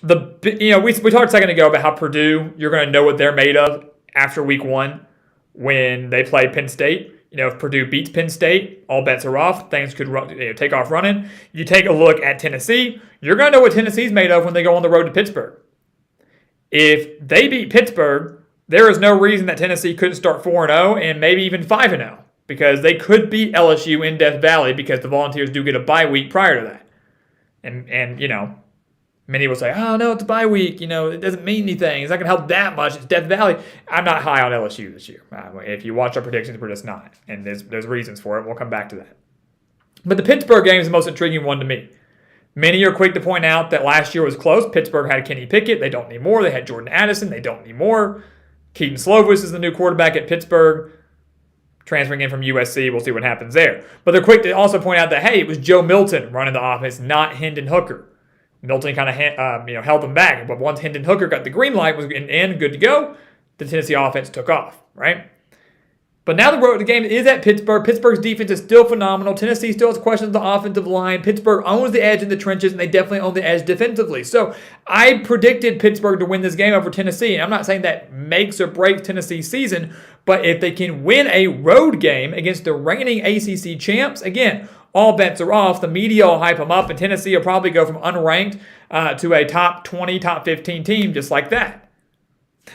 Speaker 1: We talked a second ago about how Purdue, you're going to know what they're made of after week 1 when they play Penn State. If Purdue beats Penn State, all bets are off. Things could take off running. You take a look at Tennessee, you're going to know what Tennessee's made of when they go on the road to Pittsburgh. If they beat Pittsburgh, there is no reason that Tennessee couldn't start 4-0 and maybe even 5-0 because they could beat LSU in Death Valley because the Volunteers do get a bye week prior to that. And many will say, oh, no, it's a bye week. It doesn't mean anything. It's not going to help that much. It's Death Valley. I'm not high on LSU this year. If you watch our predictions, we're just not. And there's reasons for it. We'll come back to that. But the Pittsburgh game is the most intriguing one to me. Many are quick to point out that last year was close. Pittsburgh had Kenny Pickett. They don't need more. They had Jordan Addison. They don't need more. Keaton Slovis is the new quarterback at Pittsburgh, transferring in from USC. We'll see what happens there. But they're quick to also point out that, hey, it was Joe Milton running the offense, not Hendon Hooker. Milton kind of held them back. But once Hendon Hooker got the green light, was in, good to go, the Tennessee offense took off, right? But now the game is at Pittsburgh. Pittsburgh's defense is still phenomenal. Tennessee still has questions of the offensive line. Pittsburgh owns the edge in the trenches, and they definitely own the edge defensively. So I predicted Pittsburgh to win this game over Tennessee. And I'm not saying that makes or breaks Tennessee's season, but if they can win a road game against the reigning ACC champs, again, all bets are off. The media will hype them up, and Tennessee will probably go from unranked to a top 20, top 15 team just like that.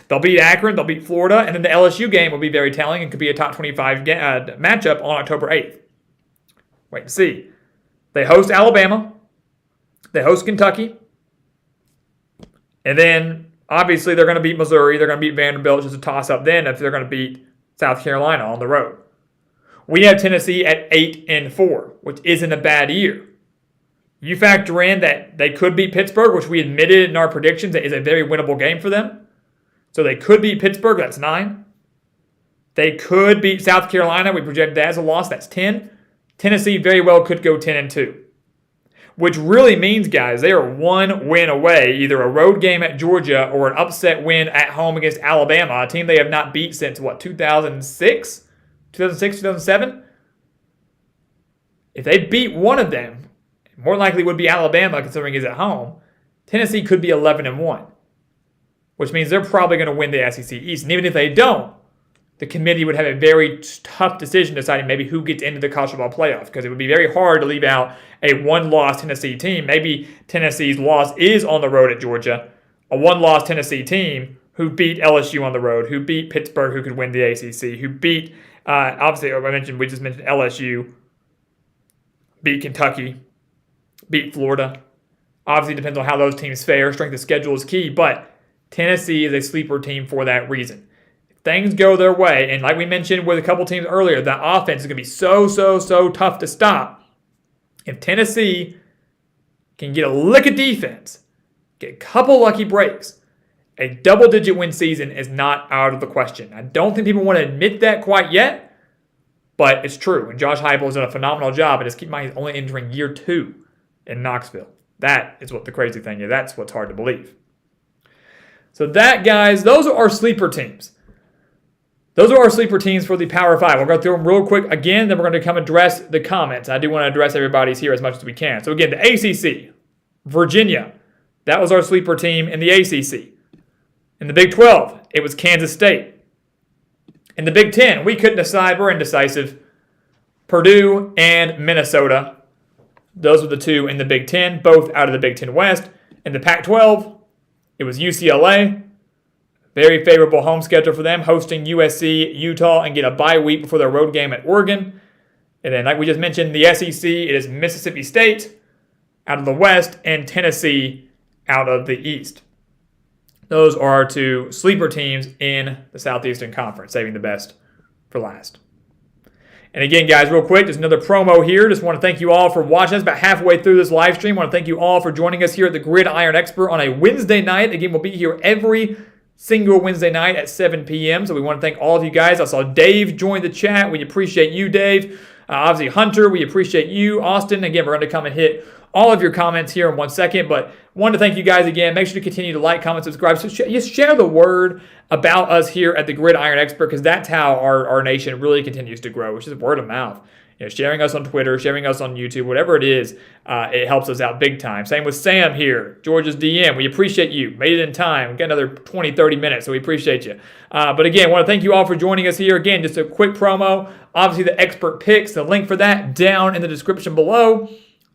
Speaker 1: They'll beat Akron, they'll beat Florida, and then the LSU game will be very telling and could be a top 25 matchup on October 8th. Wait and see. They host Alabama. They host Kentucky. And then, obviously, they're going to beat Missouri. They're going to beat Vanderbilt, which is a toss-up then if they're going to beat South Carolina on the road. We have Tennessee at 8-4, which isn't a bad year. You factor in that they could beat Pittsburgh, which we admitted in our predictions that is a very winnable game for them. So they could beat Pittsburgh, that's 9. They could beat South Carolina, we projected that as a loss, that's 10. Tennessee very well could go 10-2. which really means, guys, they are one win away, either a road game at Georgia or an upset win at home against Alabama, a team they have not beat since, 2006? 2006, 2007? If they beat one of them, more likely would be Alabama considering it's at home, Tennessee could be 11-1, which means they're probably going to win the SEC East. And even if they don't, the committee would have a very tough decision deciding maybe who gets into the college football playoff, because it would be very hard to leave out a one-loss Tennessee team. Maybe Tennessee's loss is on the road at Georgia, a one-loss Tennessee team who beat LSU on the road, who beat Pittsburgh, who could win the ACC, who beat, obviously, we just mentioned LSU, beat Kentucky, beat Florida. Obviously, it depends on how those teams fare. Strength of schedule is key, but Tennessee is a sleeper team for that reason. If things go their way, and like we mentioned with a couple teams earlier, the offense is going to be so tough to stop. If Tennessee can get a lick of defense, get a couple lucky breaks, a double-digit win season is not out of the question. I don't think people want to admit that quite yet, but it's true. And Josh Heupel has done a phenomenal job, and keep in mind he's only entering year 2 in Knoxville. That is what the crazy thing is. That's what's hard to believe. So that, guys, those are our sleeper teams. Those are our sleeper teams for the Power 5. We'll go through them real quick again, then we're going to come address the comments. I do want to address everybody's here as much as we can. So again, the ACC, Virginia, that was our sleeper team in the ACC. In the Big 12, it was Kansas State. In the Big 10, we couldn't decide. We're indecisive. Purdue and Minnesota. Those were the two in the Big 10, both out of the Big 10 West. In the Pac-12, it was UCLA. Very favorable home schedule for them, hosting USC, Utah, and get a bye week before their road game at Oregon. And then, like we just mentioned, the SEC, it is Mississippi State out of the West and Tennessee out of the East. Those are our two sleeper teams in the Southeastern Conference, saving the best for last. And again, guys, real quick, just another promo here. Just want to thank you all for watching us about halfway through this live stream. Want to thank you all for joining us here at the Gridiron Expert on a Wednesday night. Again, we'll be here every single Wednesday night at 7 p.m. So we want to thank all of you guys. I saw Dave join the chat. We appreciate you, Dave. Obviously, Hunter, we appreciate you. Austin, again, we're going to come and hit all of your comments here in 1 second, but wanted to thank you guys again. Make sure to continue to like, comment, subscribe. So just share the word about us here at the Gridiron Expert, because that's how our nation really continues to grow, which is word of mouth. Sharing us on Twitter, sharing us on YouTube, whatever it is, it helps us out big time. Same with Sam here, Georgia's DM. We appreciate you. Made it in time. We got another 20, 30 minutes, so we appreciate you. But again, want to thank you all for joining us here. Again, just a quick promo. Obviously, the expert picks, the link for that down in the description below.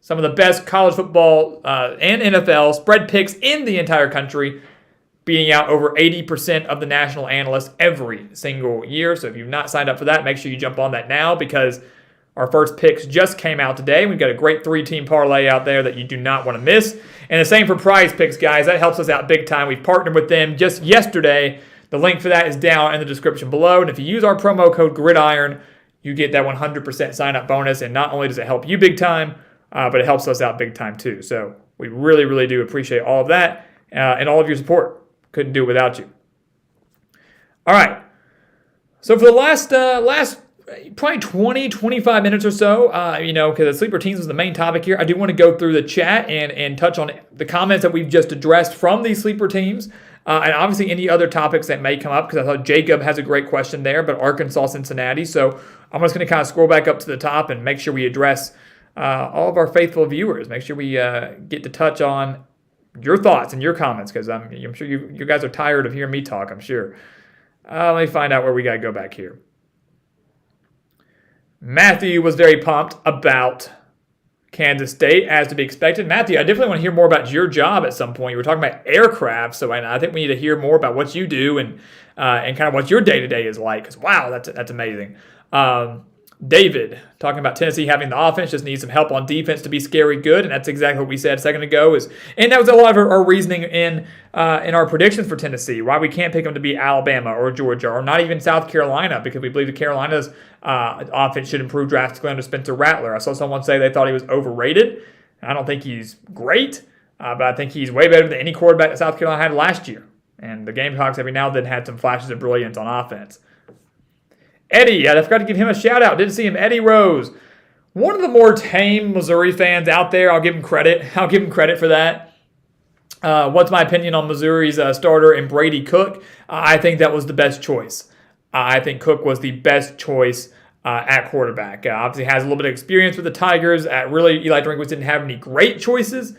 Speaker 1: Some of the best college football and NFL spread picks in the entire country, beating out over 80% of the national analysts every single year. So if you've not signed up for that, make sure you jump on that now, because our first picks just came out today. We've got a great 3-team parlay out there that you do not want to miss. And the same for Prize Picks, guys. That helps us out big time. We've partnered with them just yesterday. The link for that is down in the description below. And if you use our promo code GRIDIRON, you get that 100% sign-up bonus. And not only does it help you big time, but it helps us out big time too. So we really, really do appreciate all of that and all of your support. Couldn't do it without you. All right. So for the last probably 20, 25 minutes or so, because the sleeper teams was the main topic here, I do want to go through the chat and touch on the comments that we've just addressed from these sleeper teams. And obviously any other topics that may come up, because I thought Jacob has a great question there, but Arkansas, Cincinnati. So I'm just going to kind of scroll back up to the top and make sure we address all of our faithful viewers. Make sure we get to touch on your thoughts and your comments, because I'm sure you guys are tired of hearing me talk, I'm sure. Let me find out where we got to go back here. Matthew was very pumped about Kansas State, as to be expected. Matthew, I definitely want to hear more about your job at some point. You were talking about aircraft, so I think we need to hear more about what you do and kind of what your day-to-day is like, because, wow, that's amazing. David, talking about Tennessee having the offense, just needs some help on defense to be scary good, and that's exactly what we said a second ago. And that was a lot of our reasoning in our predictions for Tennessee, why we can't pick them to beat Alabama or Georgia or not even South Carolina, because we believe the Carolina's offense should improve drastically under Spencer Rattler. I saw someone say they thought he was overrated. I don't think he's great, but I think he's way better than any quarterback that South Carolina had last year. And the Gamecocks every now and then had some flashes of brilliance on offense. Eddie, I forgot to give him a shout out. Didn't see him. Eddie Rose. one of the more tame Missouri fans out there. I'll give him credit. I'll give him credit for that. What's my opinion on Missouri's starter and Brady Cook? I think that was the best choice. I think Cook was the best choice at quarterback. Obviously has a little bit of experience with the Tigers. Really, Eli Drinkwitz didn't have any great choices.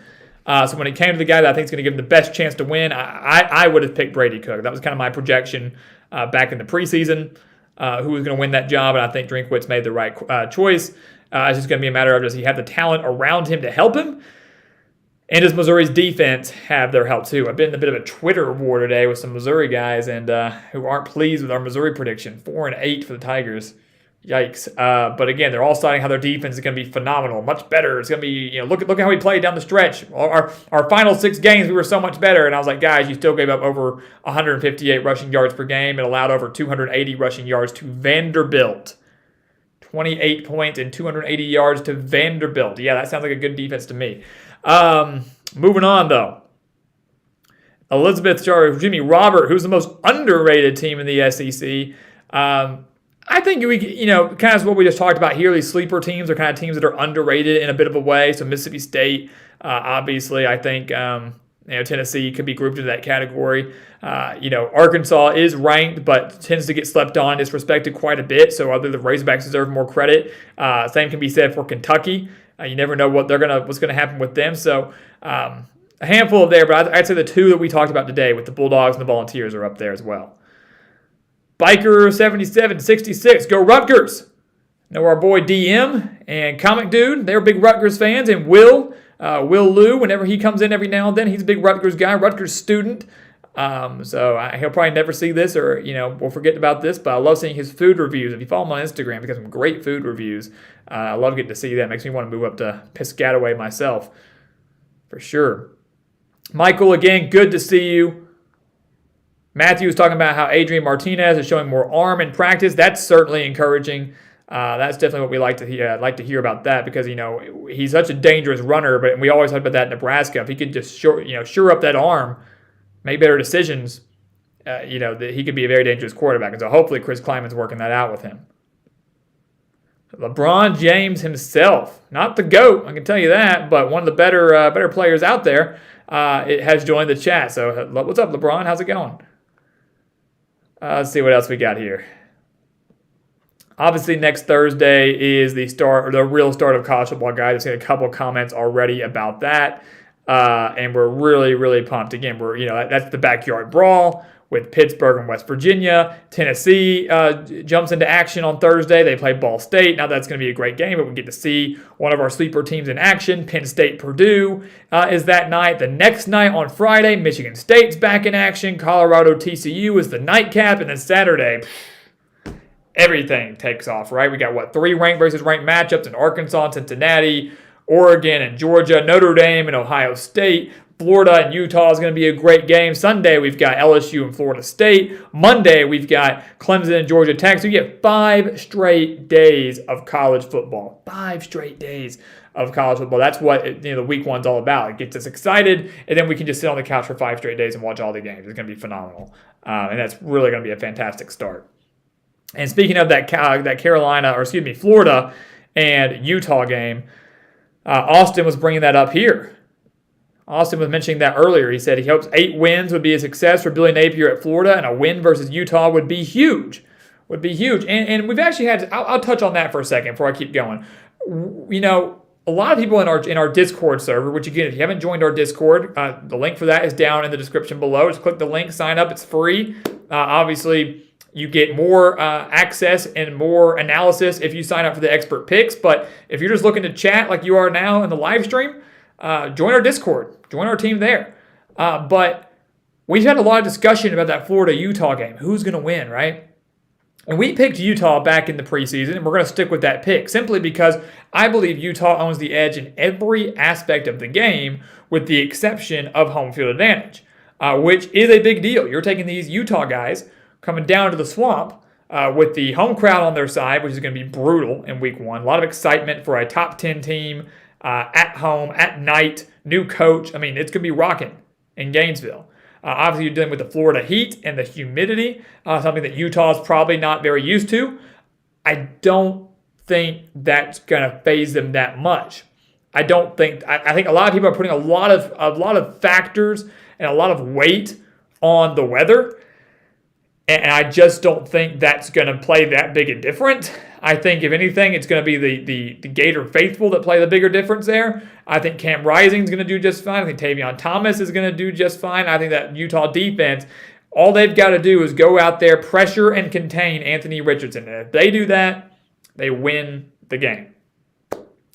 Speaker 1: So when it came to the guy that I think is going to give him the best chance to win, I would have picked Brady Cook. That was kind of my projection back in the preseason, who was going to win that job, and I think Drinkwitz made the right choice. It's just going to be a matter of does he have the talent around him to help him? And does Missouri's defense have their help too? I've been in a bit of a Twitter war today with some Missouri guys and who aren't pleased with our Missouri prediction. 4-8 for the Tigers. Yikes. But again, they're all citing how their defense is going to be phenomenal, much better. It's going to be, look at how we played down the stretch. Our final 6 games, we were so much better. And I was like, guys, you still gave up over 158 rushing yards per game and allowed over 280 rushing yards to Vanderbilt. 28 points and 280 yards to Vanderbilt. Yeah, that sounds like a good defense to me. Moving on, though. Jimmy Robert, who's the most underrated team in the SEC. I think kind of what we just talked about here. These sleeper teams are kind of teams that are underrated in a bit of a way. So Mississippi State, obviously, I think Tennessee could be grouped into that category. Arkansas is ranked, but tends to get slept on, disrespected quite a bit. So I think the Razorbacks deserve more credit. Same can be said for Kentucky. You never know what's going to happen with them. So a handful of there, but I'd say the 2 that we talked about today with the Bulldogs and the Volunteers are up there as well. Biker 7766, go Rutgers. Know our boy DM and Comic Dude, they're big Rutgers fans, and Will Lou, whenever he comes in every now and then, he's a big Rutgers guy, Rutgers student. So he'll probably never see this or, we'll forget about this, but I love seeing his food reviews. If you follow him on Instagram, he got some great food reviews. I love getting to see that. It makes me want to move up to Piscataway myself, for sure. Michael, again, good to see you. Matthew was talking about how Adrian Martinez is showing more arm in practice. That's certainly encouraging. That's definitely what we like to hear about that because, he's such a dangerous runner, but we always talk about that in Nebraska. If he could just shore up that arm, make better decisions, that he could be a very dangerous quarterback. And so hopefully Chris Kleiman's working that out with him. LeBron James himself, not the GOAT, I can tell you that, but one of the better players out there, has joined the chat. So what's up, LeBron? How's it going? Let's see what else we got here. Obviously, next Thursday is the real start of college football, guys. I've seen a couple of comments already about that, and we're really, really pumped. Again, that's the backyard brawl with Pittsburgh and West Virginia. Tennessee jumps into action on Thursday. They play Ball State. Now that's going to be a great game, but we get to see one of our sleeper teams in action. Penn State, Purdue is that night. The next night on Friday, Michigan State's back in action. Colorado, TCU is the nightcap, and then Saturday, everything takes off, right? We got, 3 ranked versus ranked matchups in Arkansas and Cincinnati, Oregon and Georgia, Notre Dame and Ohio State. Florida and Utah is going to be a great game. Sunday, we've got LSU and Florida State. Monday, we've got Clemson and Georgia Tech. So you get 5 straight days of college football. 5 straight days of college football. That's what the week one's all about. It gets us excited, and then we can just sit on the couch for 5 straight days and watch all the games. It's going to be phenomenal. And that's really going to be a fantastic start. And speaking of that Florida and Utah game, Austin was bringing that up here. Austin was mentioning that earlier. He said he hopes 8 wins would be a success for Billy Napier at Florida, and a win versus Utah would be huge. And we've actually had, I'll touch on that for a second before I keep going. A lot of people in our Discord server, which again, if you haven't joined our Discord, the link for that is down in the description below. Just click the link, sign up. It's free. Obviously, you get more access and more analysis if you sign up for the expert picks. But if you're just looking to chat like you are now in the live stream, join our Discord. Join our team there. But we've had a lot of discussion about that Florida-Utah game. Who's going to win, right? And we picked Utah back in the preseason, and we're going to stick with that pick simply because I believe Utah owns the edge in every aspect of the game with the exception of home field advantage, which is a big deal. You're taking these Utah guys coming down to the swamp with the home crowd on their side, which is going to be brutal in week 1. A lot of excitement for a top 10 team at home, at night, new coach. I mean, it's going to be rocking in Gainesville. Obviously, you're dealing with the Florida heat and the humidity, something that Utah is probably not very used to. I don't think that's going to phase them that much. I don't think. I think a lot of people are putting a lot of factors and a lot of weight on the weather, and I just don't think that's going to play that big a difference. I think, if anything, it's going to be the Gator faithful that play the bigger difference there. I think Cam Rising is going to do just fine. I think Tavion Thomas is going to do just fine. I think that Utah defense, all they've got to do is go out there, pressure and contain Anthony Richardson. And if they do that, they win the game.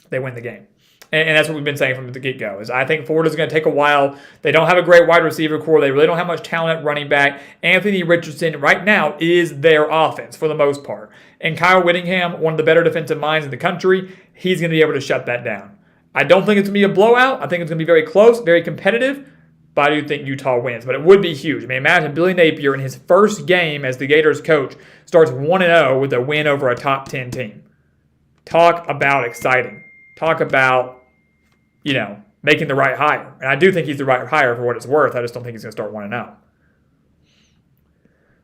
Speaker 1: They win the game. And that's what we've been saying from the get-go. Is I think Florida's going to take a while. They don't have a great wide receiver core. They really don't have much talent at running back. Anthony Richardson right now is their offense for the most part. And Kyle Whittingham, one of the better defensive minds in the country, he's going to be able to shut that down. I don't think it's going to be a blowout. I think it's going to be very close, very competitive. But I do think Utah wins. But it would be huge. I mean, imagine Billy Napier in his first game as the Gators coach starts 1-0 with a win over a top 10 team. Talk about exciting. Talk about, making the right hire. And I do think he's the right hire for what it's worth. I just don't think he's going to start 1-0.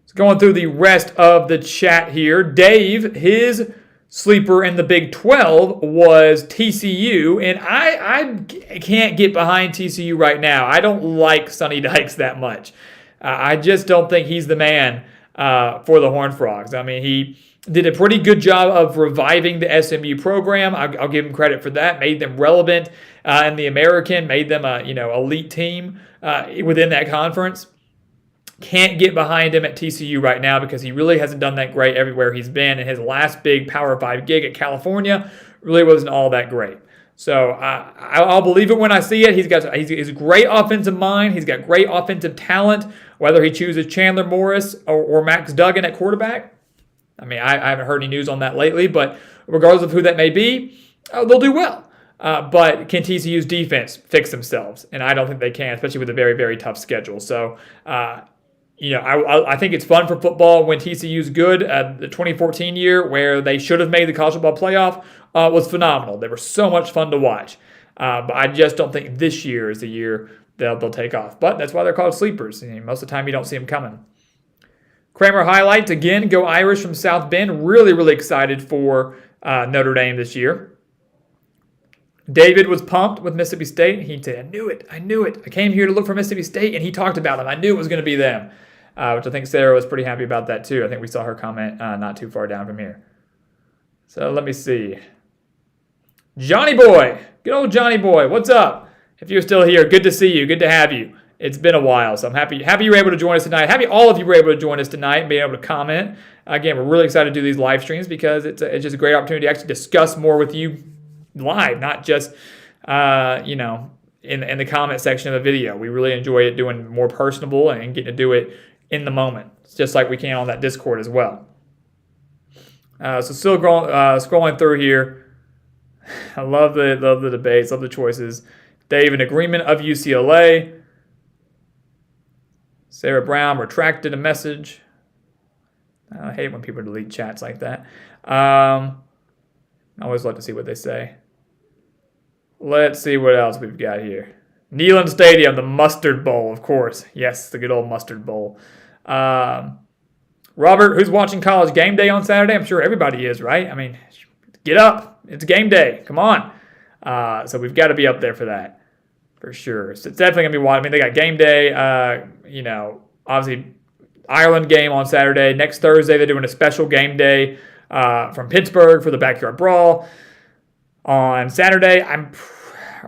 Speaker 1: So going through the rest of the chat here, Dave, his sleeper in the Big 12 was TCU, and I can't get behind TCU right now. I don't like Sonny Dykes that much. I just don't think he's the man for the Horned Frogs. I mean, he did a pretty good job of reviving the SMU program. I'll give him credit for that. Made them relevant in the American. Made them a elite team within that conference. Can't get behind him at TCU right now because he really hasn't done that great everywhere he's been. And his last big Power 5 gig at California really wasn't all that great. So I'll believe it when I see it. He's a great offensive mind. He's got great offensive talent. Whether he chooses Chandler Morris or Max Duggan at quarterback, I mean, I haven't heard any news on that lately, but regardless of who that may be, they'll do well. But can TCU's defense fix themselves? And I don't think they can, especially with a very, very tough schedule. So, I think it's fun for football when TCU's good. The 2014 year, where they should have made the college football playoff, was phenomenal. They were so much fun to watch. But I just don't think this year is the year they'll take off. But that's why they're called sleepers. Most of the time, you don't see them coming. Kramer highlights, again, go Irish from South Bend. Really, really excited for Notre Dame this year. David was pumped with Mississippi State. He said, I knew it. I came here to look for Mississippi State, and he talked about them. I knew it was going to be them, which I think Sarah was pretty happy about that, too. I think we saw her comment not too far down from here. So let me see. Johnny Boy. Good old Johnny Boy. What's up? If you're still here, good to see you. Good to have you. It's been a while, so I'm happy you were able to join us tonight. Happy all of you were able to join us tonight and being able to comment. Again, we're really excited to do these live streams because it's just a great opportunity to actually discuss more with you live, not just in the comment section of a video. We really enjoy it doing more personable and getting to do it in the moment. It's just like we can on that Discord as well. So still scrolling through here. I love the debates, love the choices. Dave, in agreement of UCLA. Sarah Brown retracted a message. I hate when people delete chats like that. I always love to see what they say. Let's see what else we've got here. Neyland Stadium, the Mustard Bowl, of course. Yes, the good old Mustard Bowl. Robert, who's watching College Game Day on Saturday? I'm sure everybody is, right? I mean, get up. It's game day. Come on. So we've got to be up there for that. For sure. So it's definitely going to be wild. I mean, they got game day, obviously Ireland game on Saturday. Next Thursday, they're doing a special game day from Pittsburgh for the Backyard Brawl. On Saturday, are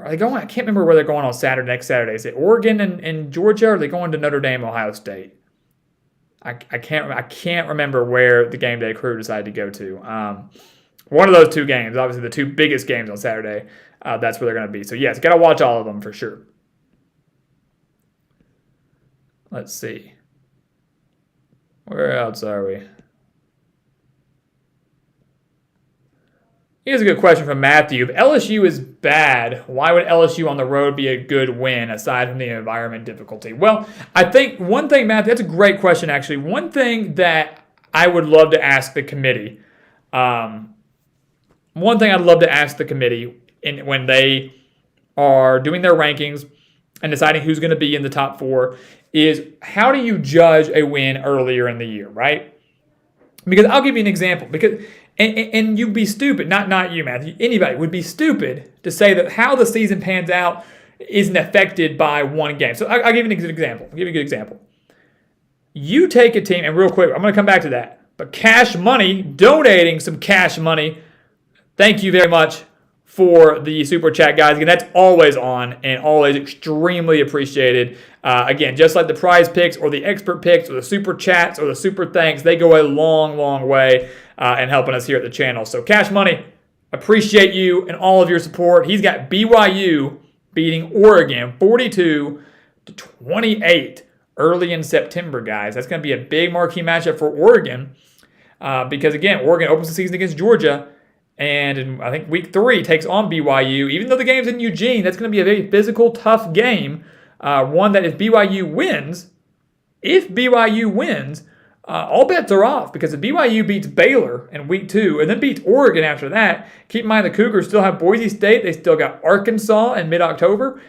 Speaker 1: they going? I can't remember where they're going on Saturday, next Saturday. Is it Oregon and Georgia, or are they going to Notre Dame, Ohio State? I can't remember where the game day crew decided to go to. One of those two games, obviously the two biggest games on Saturday, that's where they're going to be. So, yes, got to watch all of them for sure. Let's see. Where else are we? Here's a good question from Matthew. If LSU is bad, why would LSU on the road be a good win aside from the environment difficulty? Well, I think one thing, Matthew, that's a great question, actually. One thing that I would love to ask the committee, when they are doing their rankings and deciding who's going to be in the top four is how do you judge a win earlier in the year, right? Because I'll give you an example. Because And you'd be stupid, not you, Matthew, anybody would be stupid to say that how the season pans out isn't affected by one game. So I'll give you an example. I'll give you a good example. You take a team, and real quick, I'm going to come back to that. But Cash Money, donating some cash money. Thank you very much for the super chat, guys. Again, that's always on and always extremely appreciated. Again, just like the prize picks or the expert picks or the super chats or the super thanks, they go a long, long way in helping us here at the channel. So Cash Money, appreciate you and all of your support. He's got BYU beating Oregon 42-28 early in September, guys. That's going to be a big marquee matchup for Oregon because, again, Oregon opens the season against Georgia. And in, I think, week 3 takes on BYU. Even though the game's in Eugene, that's going to be a very physical, tough game. One that if BYU wins, all bets are off. Because if BYU beats Baylor in week 2 and then beats Oregon after that, keep in mind the Cougars still have Boise State. They still got Arkansas in mid-October.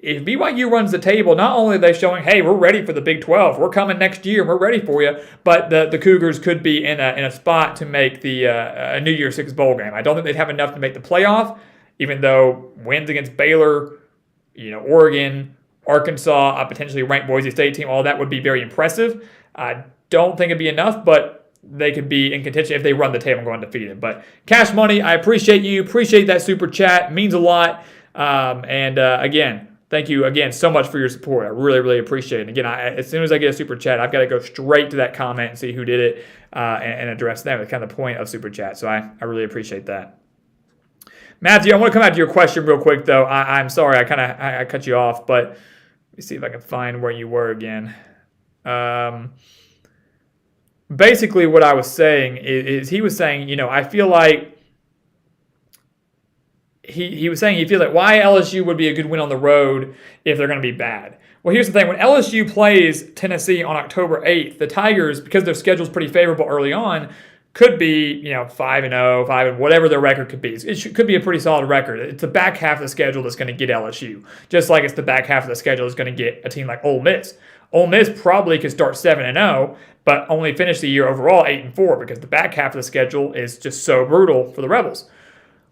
Speaker 1: If BYU runs the table, not only are they showing, hey, we're ready for the Big 12, we're coming next year, we're ready for you, but the Cougars could be in a spot to make the a New Year's Six bowl game. I don't think they'd have enough to make the playoff, even though wins against Baylor, Oregon, Arkansas, a potentially ranked Boise State team, all that would be very impressive. I don't think it'd be enough, but they could be in contention if they run the table and go undefeated. But Cash Money, I appreciate you. Appreciate that super chat. It means a lot. Again, thank you again so much for your support. I really, really appreciate it. And again, as soon as I get a super chat, I've got to go straight to that comment and see who did it and address them. It's kind of the point of super chat. So I really appreciate that. Matthew, I want to come back to your question real quick, though. I'm sorry, I cut you off, but let me see if I can find where you were again. Basically, what I was saying is he was saying, I feel like he was saying he feels like why LSU would be a good win on the road if they're going to be bad. Well, here's the thing. When LSU plays Tennessee on October 8th, the Tigers, because their schedule's pretty favorable early on, could be, 5-0, 5 whatever their record could be. It could be a pretty solid record. It's the back half of the schedule that's going to get LSU, just like it's the back half of the schedule that's going to get a team like Ole Miss. Ole Miss probably could start 7-0, but only finish the year overall 8-4 because the back half of the schedule is just so brutal for the Rebels.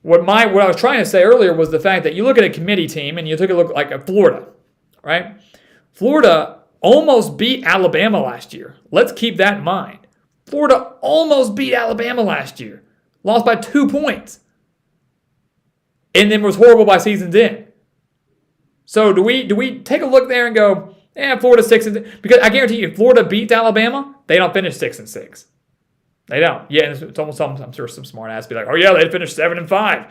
Speaker 1: What I was trying to say earlier was the fact that you look at a committee team and you took a look like Florida, right? Florida almost beat Alabama last year. Let's keep that in mind. Florida almost beat Alabama last year. Lost by 2 points. And then was horrible by season's end. So do we take a look there and go, Florida 6-6? Because I guarantee you, if Florida beats Alabama, they don't finish 6-6. They don't. Yeah, it's almost I'm sure some smart ass be like, oh yeah, they finished 7-5.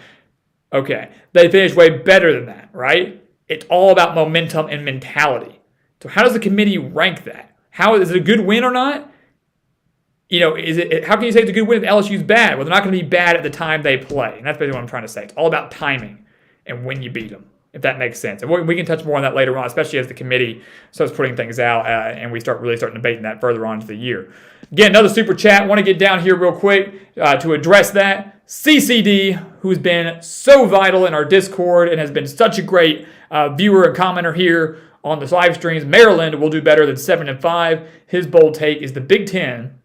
Speaker 1: Okay, they finished way better than that, right? It's all about momentum and mentality. So how does the committee rank that? How is it a good win or not? How can you say it's a good win if LSU's bad? Well, they're not going to be bad at the time they play, and that's basically what I'm trying to say. It's all about timing and when you beat them, if that makes sense. And we can touch more on that later on, especially as the committee starts putting things out and we start debating that further on into the year. Again, another super chat. Want to get down here real quick to address that. CCD, who's been so vital in our Discord and has been such a great viewer and commenter here on the live streams. Maryland will do better than 7-5. His bold take is the Big Ten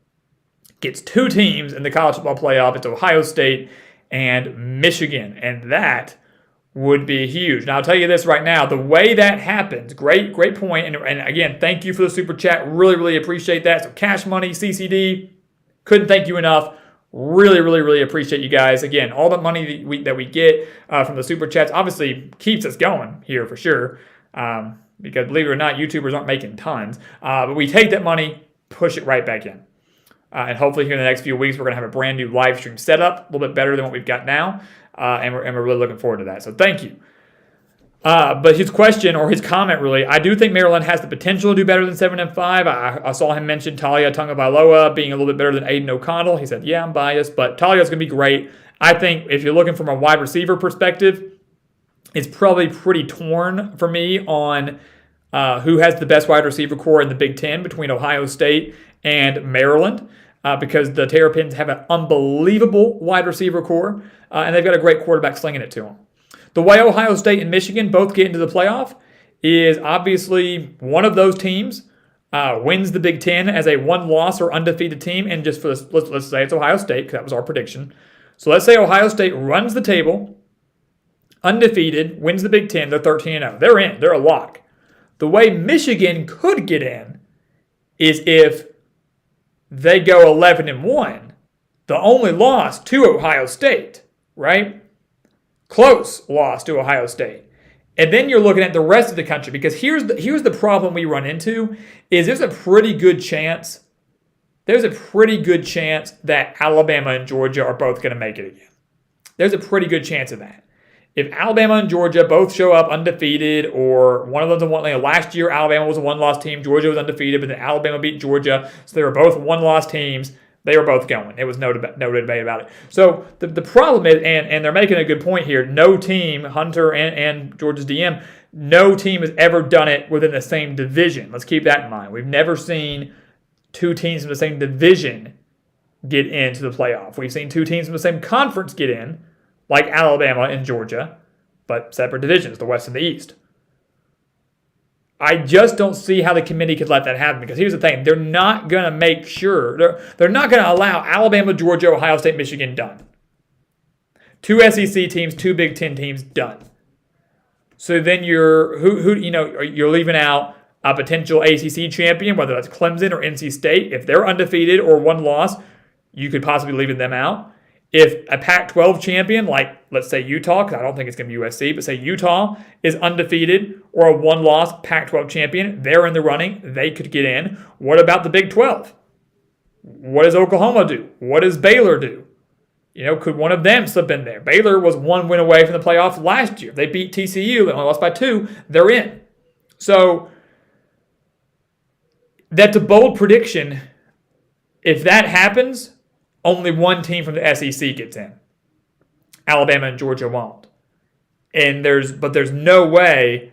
Speaker 1: gets 2 teams in the college football playoff. It's Ohio State and Michigan, and that would be huge. Now, I'll tell you this right now. The way that happens, great point. And again, thank you for the super chat. Really, really appreciate that. So Cash Money, CCD, couldn't thank you enough. Really, really, really appreciate you guys. Again, all the money that we get from the super chats obviously keeps us going here for sure. Because believe it or not, YouTubers aren't making tons. But we take that money, push it right back in. And hopefully here in the next few weeks, we're going to have a brand new live stream setup, a little bit better than what we've got now. And we're really looking forward to that. So thank you. But his question, or his comment really, I do think Maryland has the potential to do better than 7-5. I saw him mention Talia Tagovailoa being a little bit better than Aiden O'Connell. He said, yeah, I'm biased, but Talia's going to be great. I think if you're looking from a wide receiver perspective, it's probably pretty torn for me on who has the best wide receiver core in the Big Ten between Ohio State and Maryland. Because the Terrapins have an unbelievable wide receiver core, and they've got a great quarterback slinging it to them. The way Ohio State and Michigan both get into the playoff is obviously one of those teams wins the Big Ten as a one-loss or undefeated team, and just for this, let's say it's Ohio State, because that was our prediction. So let's say Ohio State runs the table, undefeated, wins the Big Ten, they're 13-0. They're in. They're a lock. The way Michigan could get in is if they go 11-1, the only loss to Ohio State, right? Close loss to Ohio State. And then you're looking at the rest of the country, because here's the problem we run into is there's a pretty good chance that Alabama and Georgia are both going to make it again. There's a pretty good chance of that. If Alabama and Georgia both show up undefeated, or one of them's a one, last year Alabama was a one-loss team, Georgia was undefeated, but then Alabama beat Georgia, so they were both one-loss teams. They were both going. It was no debate about it. So the problem is, and they're making a good point here, no team, Hunter and Georgia's DM, no team has ever done it within the same division. Let's keep that in mind. We've never seen two teams from the same division get into the playoff. We've seen two teams from the same conference get in, like Alabama and Georgia, but separate divisions, the West and the East. I just don't see how the committee could let that happen, because here's the thing. They're not going to make sure, they're not going to allow Alabama, Georgia, Ohio State, Michigan done. Two SEC teams, two Big Ten teams done. So then you're leaving out a potential ACC champion, whether that's Clemson or NC State. If they're undefeated or one loss, you could possibly leave them out. If a Pac-12 champion, like let's say Utah, because I don't think it's going to be USC, but say Utah is undefeated or a one-loss Pac-12 champion, they're in the running, they could get in. What about the Big 12? What does Oklahoma do? What does Baylor do? Could one of them slip in there? Baylor was one win away from the playoffs last year. They beat TCU, they only lost by 2, they're in. So that's a bold prediction. If that happens, only one team from the SEC gets in. Alabama and Georgia won't. And there's no way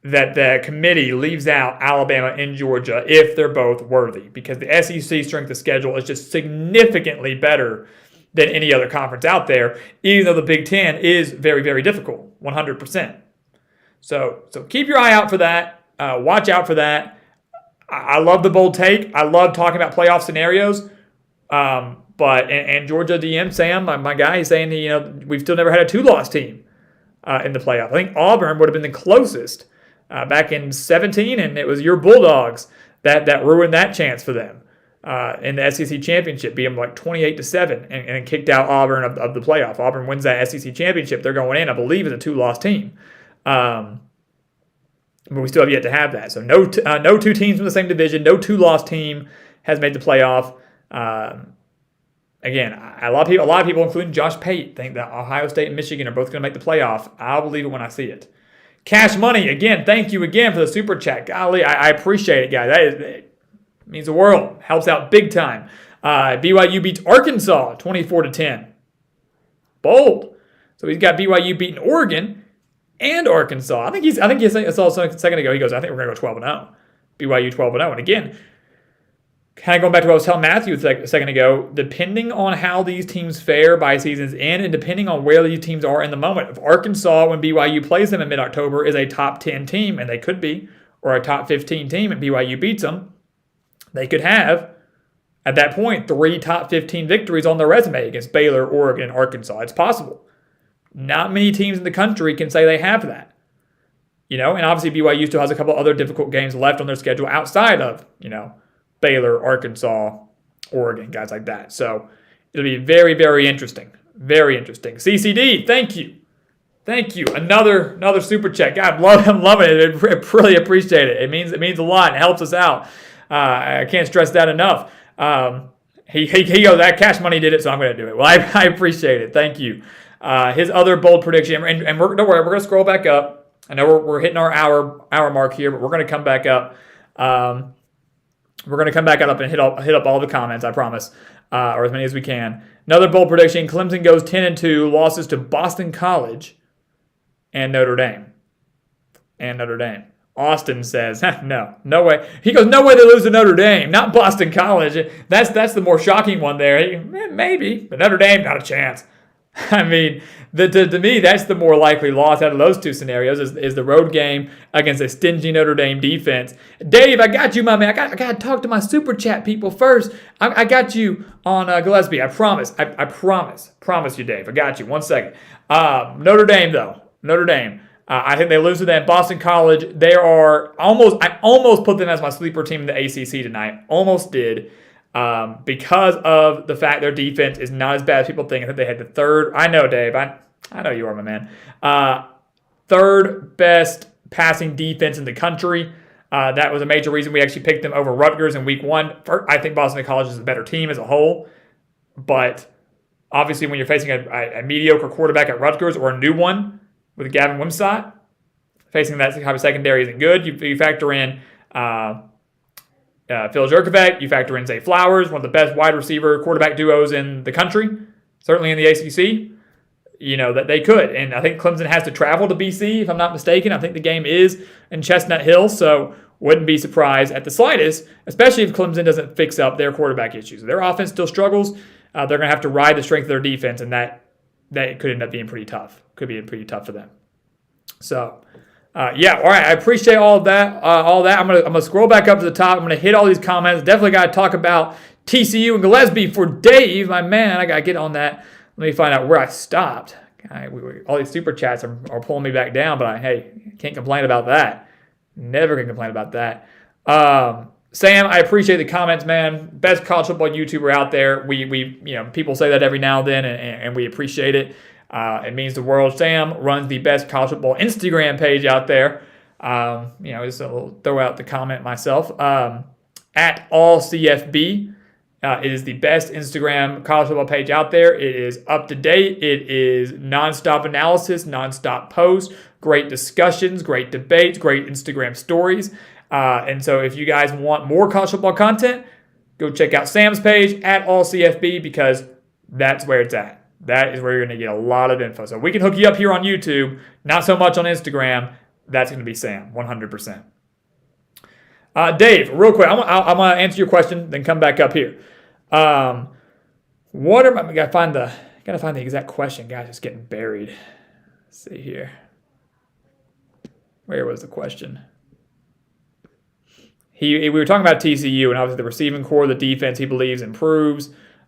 Speaker 1: that the committee leaves out Alabama and Georgia if they're both worthy, because the SEC strength of schedule is just significantly better than any other conference out there, even though the Big Ten is very, very difficult, 100%. So keep your eye out for that. Watch out for that. I love the bold take. I love talking about playoff scenarios. But Georgia DM Sam, my guy, he's saying we've still never had a 2-loss team in the playoff. I think Auburn would have been the closest back in 2017, and it was your Bulldogs that ruined that chance for them in the SEC championship, being like 28-7, and kicked out Auburn of the playoff. Auburn wins that SEC championship. They're going in, I believe, as a 2-loss team. But we still have yet to have that. So no two teams from the same division, no 2-loss team has made the playoff. Again, a lot of people, including Josh Pate, think that Ohio State and Michigan are both going to make the playoff. I'll believe it when I see it. Cash Money, again, thank you again for the super chat. Golly, I appreciate it, guys. It means the world. Helps out big time. BYU beats Arkansas 24-10. Bold. So he's got BYU beating Oregon and Arkansas. I think he saw a second ago. He goes, I think we're going to go 12-0. BYU 12-0. And again, kind of going back to what I was telling Matthew a second ago, depending on how these teams fare by season's end and depending on where these teams are in the moment, if Arkansas, when BYU plays them in mid-October, is a top 10 team, and they could be, or a top 15 team and BYU beats them, they could have, at that point, 3 top 15 victories on their resume against Baylor, Oregon, and Arkansas. It's possible. Not many teams in the country can say they have that. And obviously BYU still has a couple other difficult games left on their schedule outside of, Baylor, Arkansas, Oregon, guys like that. So it'll be very, very interesting. Very interesting. CCD, thank you. Thank you. Another super chat. God, I'm loving it. I really appreciate it. It means a lot. It helps us out. I can't stress that enough. He goes, that Cash Money did it, so I'm going to do it. Well, I appreciate it. Thank you. His other bold prediction, and don't worry, we're going to scroll back up. I know we're hitting our hour mark here, but we're going to come back up. We're going to come back up and hit up all the comments, I promise, or as many as we can. Another bold prediction, Clemson goes 10-2, losses to Boston College and Notre Dame. Austin says, no way. He goes, no way they lose to Notre Dame, not Boston College. That's the more shocking one there. Maybe, but Notre Dame, not a chance. I mean, to me, that's the more likely loss out of those two scenarios is the road game against a stingy Notre Dame defense. Dave, I got you, my man. I got to talk to my super chat people first. I got you on Gillespie. I promise. I promise you, Dave. I got you. 1 second. Notre Dame, though. Notre Dame. I think they lose to them. Boston College, I almost put them as my sleeper team in the ACC tonight. Almost did. Because of the fact their defense is not as bad as people think. I think they had the third. I know, Dave. I know you are, my man. Third best passing defense in the country. That was a major reason we actually picked them over Rutgers in week 1. I think Boston College is a better team as a whole. But obviously when you're facing a mediocre quarterback at Rutgers or a new one with Gavin Wimsatt, facing that type of secondary isn't good. You factor in Phil Jurkovec, you factor in Zay Flowers, one of the best wide receiver quarterback duos in the country, certainly in the ACC. That they could. And I think Clemson has to travel to BC, if I'm not mistaken. I think the game is in Chestnut Hill, so wouldn't be surprised at the slightest, especially if Clemson doesn't fix up their quarterback issues. If their offense still struggles, they're going to have to ride the strength of their defense, and that could end up being pretty tough. Could be pretty tough for them. So, all right. I appreciate all of that. I'm gonna scroll back up to the top. I'm gonna hit all these comments. Definitely got to talk about TCU and Gillespie for Dave, my man. I gotta get on that. Let me find out where I stopped. All these super chats are pulling me back down, but can't complain about that. Never can complain about that. Sam, I appreciate the comments, man. Best college football YouTuber out there. We people say that every now and then, and we appreciate it. It means the world. Sam runs the best college football Instagram page out there. Just throw out the comment myself. At AllCFB. It is the best Instagram college football page out there. It is up to date. It is nonstop analysis, nonstop posts, great discussions, great debates, great Instagram stories. And so if you guys want more college football content, go check out Sam's page at AllCFB because that's where it's at. That is where you're going to get a lot of info. So we can hook you up here on YouTube, not so much on Instagram. That's going to be Sam, 100%. Dave, real quick, I'm going to answer your question, then come back up here. I gotta find the exact question, guys. It's getting buried. Let's see here. Where was the question? We were talking about TCU and obviously the receiving core, the defense he believes improves.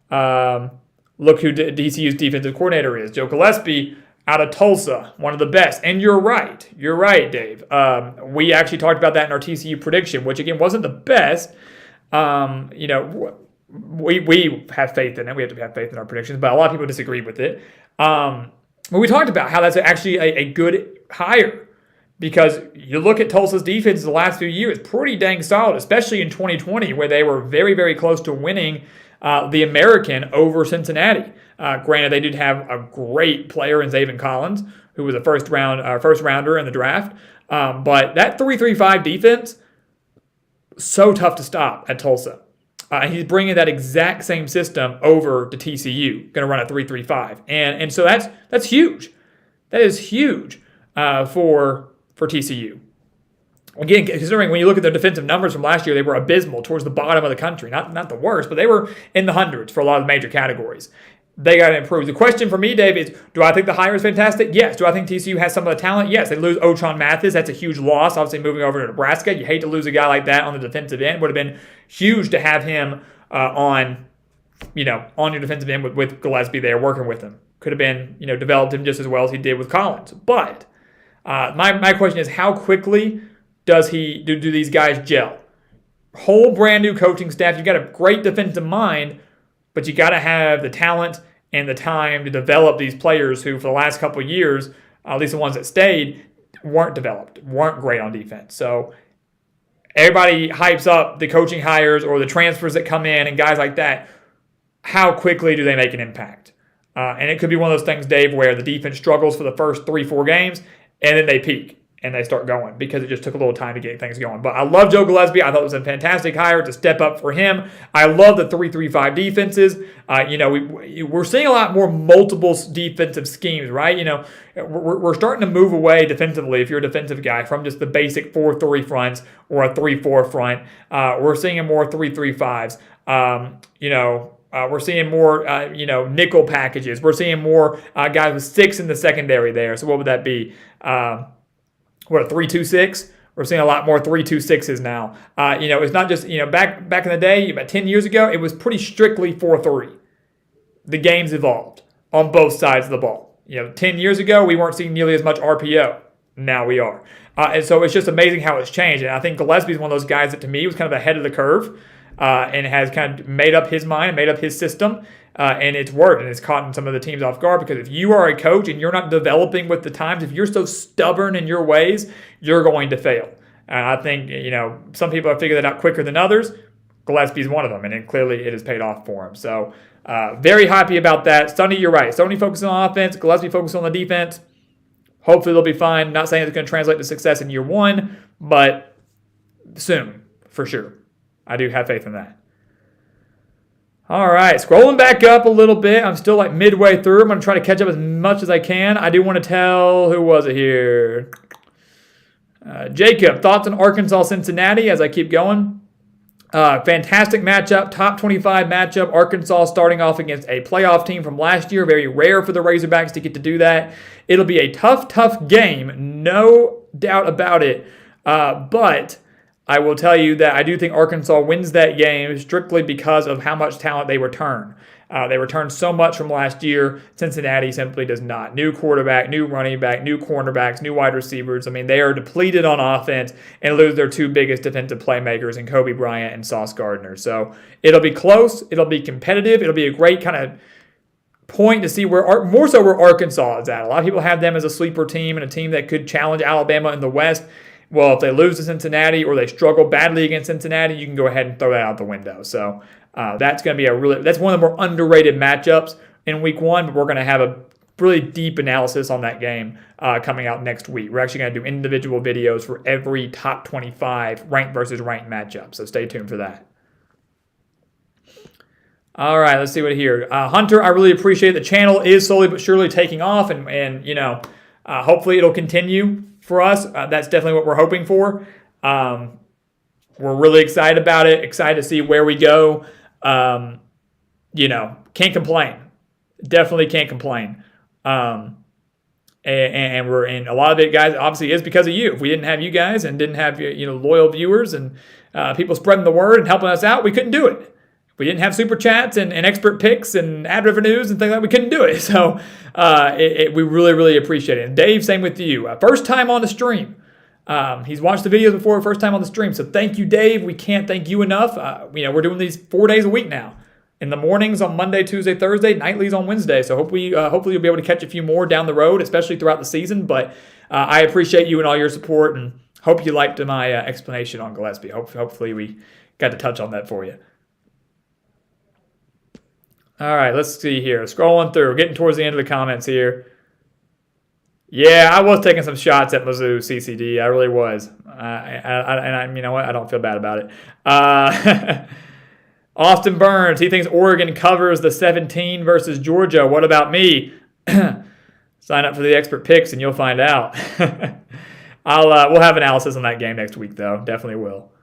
Speaker 1: Look who TCU's defensive coordinator is. Joe Gillespie out of Tulsa, one of the best. And you're right. You're right, Dave. We actually talked about that in our TCU prediction, which again wasn't the best. We have faith in it. We have to have faith in our predictions, but a lot of people disagree with it. But we talked about how that's actually a good hire because you look at Tulsa's defense the last few years, pretty dang solid, especially in 2020 where they were very, very close to winning the American over Cincinnati. Granted, they did have a great player in Zaven Collins, who was a first rounder in the draft. But that 3-3-5 defense, so tough to stop at Tulsa. He's bringing that exact same system over to TCU, going to run a 3-3-5, and so that's huge. That is huge for TCU. Again, considering when you look at their defensive numbers from last year, they were abysmal towards the bottom of the country. Not the worst, but they were in the hundreds for a lot of the major categories. They got to improve. The question for me, Dave, is do I think the hire is fantastic? Yes. Do I think TCU has some of the talent? Yes. They lose Ochon Mathis. That's a huge loss, obviously, moving over to Nebraska. You hate to lose a guy like that on the defensive end. Would have been huge to have him on your defensive end with Gillespie there working with him. Could have been, developed him just as well as he did with Collins. But my question is, how quickly do these guys gel? Whole brand new coaching staff. You've got a great defensive mind, but you got to have the talent and the time to develop these players who, for the last couple of years, at least the ones that stayed, weren't developed, weren't great on defense. So everybody hypes up the coaching hires or the transfers that come in and guys like that. How quickly do they make an impact? And it could be one of those things, Dave, where the defense struggles for the first 3-4 games, and then they peak. And they start going because it just took a little time to get things going. But I love Joe Gillespie. I thought it was a fantastic hire to step up for him. I love the 3-3-5 defenses. We're seeing a lot more multiple defensive schemes, right? We're starting to move away defensively, if you're a defensive guy, from just the basic 4-3 fronts or a 3-4 front. We're seeing more 3-3-5s. We're seeing more, nickel packages. We're seeing more guys with 6 in the secondary there. So what would that be? A 3-2-6? We're seeing a lot more 3-2-6s now. It's not just, back in the day, about 10 years ago, it was pretty strictly 4-3. The game's evolved on both sides of the ball. 10 years ago, we weren't seeing nearly as much RPO. Now we are. And so it's just amazing how it's changed. And I think Gillespie's one of those guys that, to me, was kind of ahead of the curve and has kind of made up his mind, made up his system, and it's worked. And it's caught some of the teams off guard, because if you are a coach and you're not developing with the times, if you're so stubborn in your ways, you're going to fail. And I think, some people have figured that out quicker than others. Gillespie's one of them, and clearly it has paid off for him. So very happy about that. Sonny, you're right. Sonny focusing on offense, Gillespie focusing on the defense. Hopefully they'll be fine. Not saying it's going to translate to success in year one, but soon, for sure. I do have faith in that. All right, scrolling back up a little bit. I'm still like midway through. I'm going to try to catch up as much as I can. I do want to tell, who was it here? Jacob, thoughts on Arkansas-Cincinnati as I keep going? Fantastic matchup, top 25 matchup. Arkansas starting off against a playoff team from last year. Very rare for the Razorbacks to get to do that. It'll be a tough game, no doubt about it. But I will tell you that I do think Arkansas wins that game strictly because of how much talent they return. They returned so much from last year. Cincinnati simply does not. New quarterback, new running back, new cornerbacks, new wide receivers. I mean, they are depleted on offense and lose their 2 biggest defensive playmakers in Kobe Bryant and Sauce Gardner. So it'll be close. It'll be competitive. It'll be a great kind of point to see where Arkansas is at. A lot of people have them as a sleeper team and a team that could challenge Alabama in the West. Well, if they lose to Cincinnati or they struggle badly against Cincinnati, you can go ahead and throw that out the window. So that's going to be that's one of the more underrated matchups in week 1, but we're going to have a really deep analysis on that game coming out next week. We're actually going to do individual videos for every top 25 ranked versus ranked matchup. So stay tuned for that. All right, let's see what here. Hunter, I really appreciate the channel is slowly but surely taking off, and hopefully it'll continue for us. That's definitely what we're hoping for. We're really excited about it, excited to see where we go. Can't complain. Definitely can't complain. And we're in a lot of it, guys, obviously is because of you. If we didn't have you guys and didn't have loyal viewers and people spreading the word and helping us out, we couldn't do it. If we didn't have super chats and expert picks and ad revenues and things like that, we couldn't do it. So we really, really appreciate it. And Dave, same with you. First time on the stream. He's watched the videos before, first time on the stream. So thank you, Dave. We can't thank you enough. We're doing these 4 days a week now. In the mornings on Monday, Tuesday, Thursday, nightlies on Wednesday. So hopefully you'll be able to catch a few more down the road, especially throughout the season. But I appreciate you and all your support, and hope you liked my explanation on Gillespie. Hopefully we got to touch on that for you. All right, let's see here. Scrolling through, we're getting towards the end of the comments here. Yeah, I was taking some shots at Mizzou CCD. I really was. And you know what? I don't feel bad about it. Austin Burns, he thinks Oregon covers the 17 versus Georgia. What about me? Sign up for the expert picks and you'll find out. We'll have analysis on that game next week, though. Definitely will.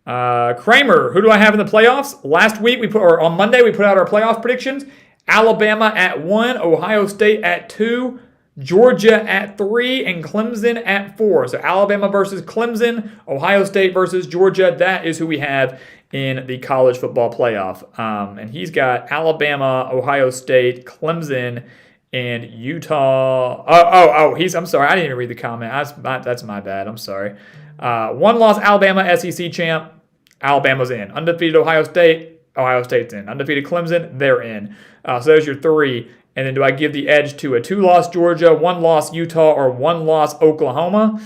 Speaker 1: Kramer, who do I have in the playoffs? On Monday, we put out our playoff predictions. Alabama at 1, Ohio State at 2, Georgia at 3, and Clemson at 4. So Alabama versus Clemson, Ohio State versus Georgia. That is who we have in the college football playoff. And he's got Alabama, Ohio State, Clemson, and Utah. I'm sorry. I didn't even read the comment. That's my bad. I'm sorry. One loss Alabama, SEC champ. Alabama's in. Undefeated Ohio State. Ohio State's in. Undefeated Clemson. They're in. So there's your 3. And then do I give the edge to a 2-loss Georgia, 1-loss Utah, or 1-loss Oklahoma?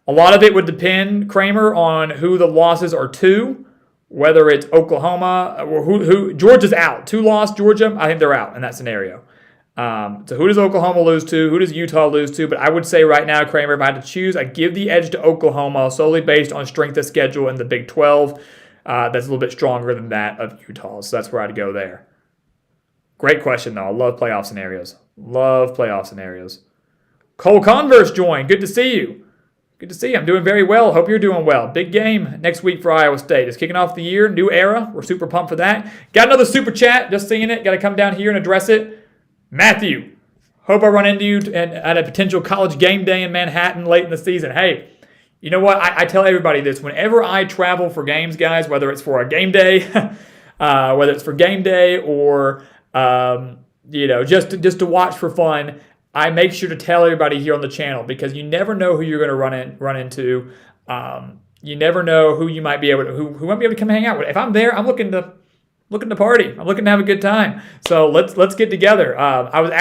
Speaker 1: A lot of it would depend, Kramer, on who the losses are to, whether it's Oklahoma or who Georgia's out. 2-loss Georgia, I think they're out in that scenario. So who does Oklahoma lose to? Who does Utah lose to? But I would say right now, Kramer, if I had to choose, I'd give the edge to Oklahoma solely based on strength of schedule in the Big 12. That's a little bit stronger than that of Utah. So that's where I'd go there. Great question, though. I love playoff scenarios. Cole Converse joined. Good to see you. Good to see you. I'm doing very well. Hope you're doing well. Big game next week for Iowa State. It's kicking off the year, new era. We're super pumped for that. Got another super chat. Just seeing it. Got to come down here and address it. Matthew, hope I run into you at a potential college game day in Manhattan late in the season. Hey, you know what? I tell everybody this. Whenever I travel for games, guys, whether it's for a game day, whether it's for game day or just to watch for fun, I make sure to tell everybody here on the channel because you never know who you're going to run into. You never know who you might be able to who might be able to come hang out with. If I'm there, I'm looking to party. I'm looking to have a good time. So let's get together. I was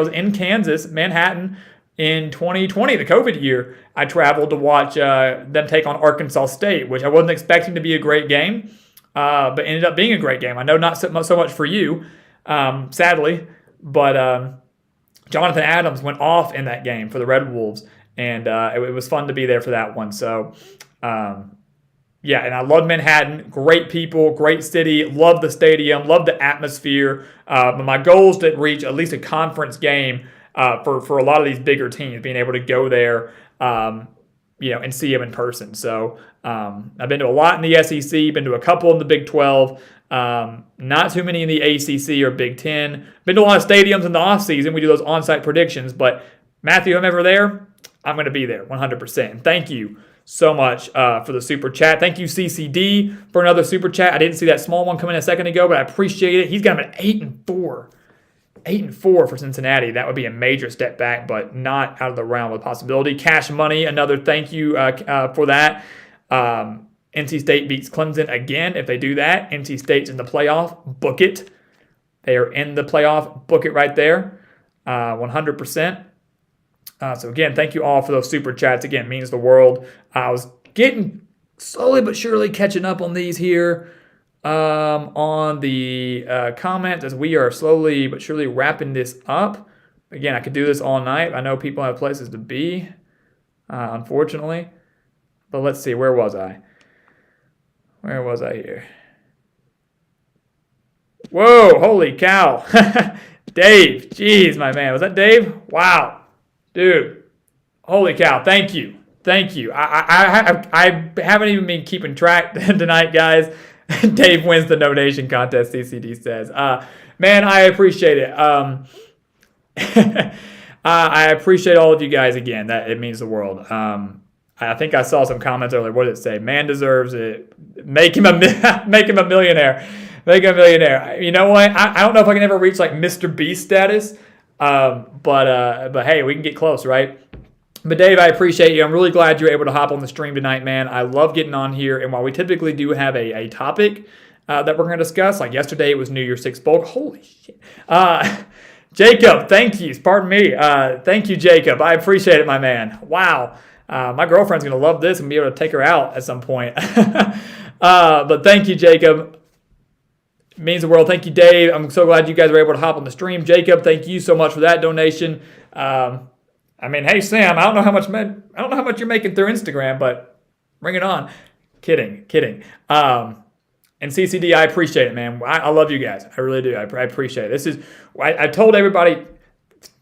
Speaker 1: in Kansas, Manhattan, in 2020, the COVID year. I traveled to watch them take on Arkansas State, which I wasn't expecting to be a great game, but ended up being a great game. I know not so much for you, sadly, but Jonathan Adams went off in that game for the Red Wolves, and it was fun to be there for that one. So, and I love Manhattan. Great people, great city. Love the stadium. Love the atmosphere. But my goal is to reach at least a conference game for a lot of these bigger teams, being able to go there, and see them in person. So I've been to a lot in the SEC. Been to a couple in the Big 12. Not too many in the ACC or Big 10. Been to a lot of stadiums in the offseason. We do those on-site predictions. But Matthew, I'm ever there, I'm going to be there 100%. And thank you so much for the super chat. Thank you, CCD, for another super chat. I didn't see that small one come in a second ago, but I appreciate it. He's got him at 8-4. 8-4 for Cincinnati. That would be a major step back, but not out of the realm of possibility. Cash Money, another thank you for that. NC State beats Clemson again. If they do that, NC State's in the playoff. Book it. They are in the playoff. Book it right there. 100%. So again, thank you all for those super chats. Again, it means the world. I was getting slowly but surely catching up on these here on the comments as we are slowly but surely wrapping this up. Again, I could do this all night. I know people have places to be, unfortunately. But let's see, where was I? Where was I here? Whoa, holy cow. Dave, jeez, my man. Was that Dave? Wow. Dude, holy cow. Thank you. Thank you. I haven't even been keeping track tonight, guys. Dave wins the donation contest, CCD says. Man, I appreciate it. I appreciate all of you guys again. That it means the world. I think I saw some comments earlier. What did it say? Man deserves it. Make him a millionaire. Make him a millionaire. You know what? I don't know if I can ever reach like Mr. Beast status. But hey, we can get close, right? But Dave, I appreciate you. I'm really glad you're able to hop on the stream tonight, man. I love getting on here. And while we typically do have a topic that we're going to discuss, like yesterday it was New Year's Six Bowl. Holy shit. Jacob, thank you. Pardon me. Thank you, Jacob. I appreciate it, my man. Wow. My girlfriend's going to love this and be able to take her out at some point. But thank you, Jacob. It means the world. Thank you, Dave. I'm so glad you guys were able to hop on the stream. Jacob, thank you so much for that donation. Hey, Sam, I don't know how much you're making through Instagram, but bring it on. Kidding. And CCD, I appreciate it, man. I love you guys. I really do. I appreciate it. I told everybody,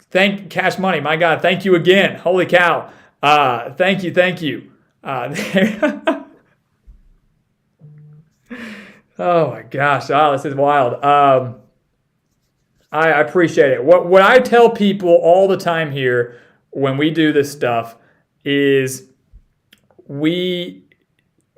Speaker 1: thank Cash Money. My God, thank you again. Holy cow. Thank you. Oh my gosh. This is wild. I appreciate it. What I tell people all the time here when we do this stuff is we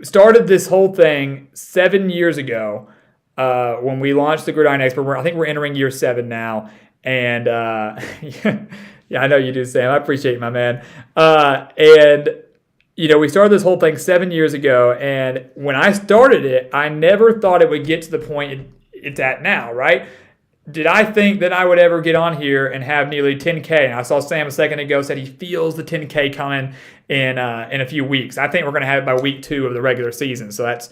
Speaker 1: started this whole thing 7 years ago when we launched the Gridiron Expert. I think we're entering year 7 now. And yeah, I know you do, Sam. I appreciate you, my man. We started this whole thing 7 years ago. And when I started it, I never thought it would get to the point it's at now, right? Did I think that I would ever get on here and have nearly 10K? And I saw Sam a second ago said he feels the 10K coming in a few weeks. I think we're going to have it by week 2 of the regular season. So that's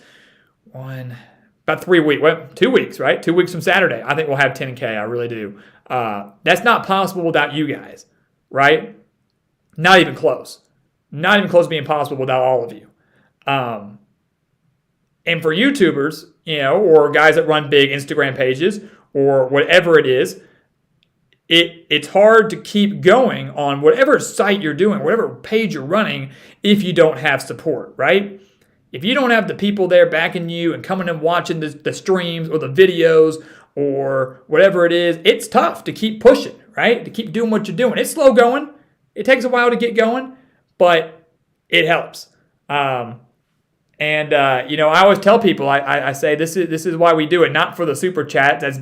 Speaker 1: about 3 weeks. Well, 2 weeks, right? 2 weeks from Saturday. I think we'll have 10K. I really do. That's not possible without you guys, right? Not even close. Not even close to being possible without all of you. And for YouTubers, or guys that run big Instagram pages or whatever it is, it's hard to keep going on whatever site you're doing, whatever page you're running, if you don't have support, right? If you don't have the people there backing you and coming and watching the streams or the videos or whatever it is, it's tough to keep pushing, right? To keep doing what you're doing. It's slow going. It takes a while to get going, but it helps. I always tell people, I say this is why we do it, not for the super chats, as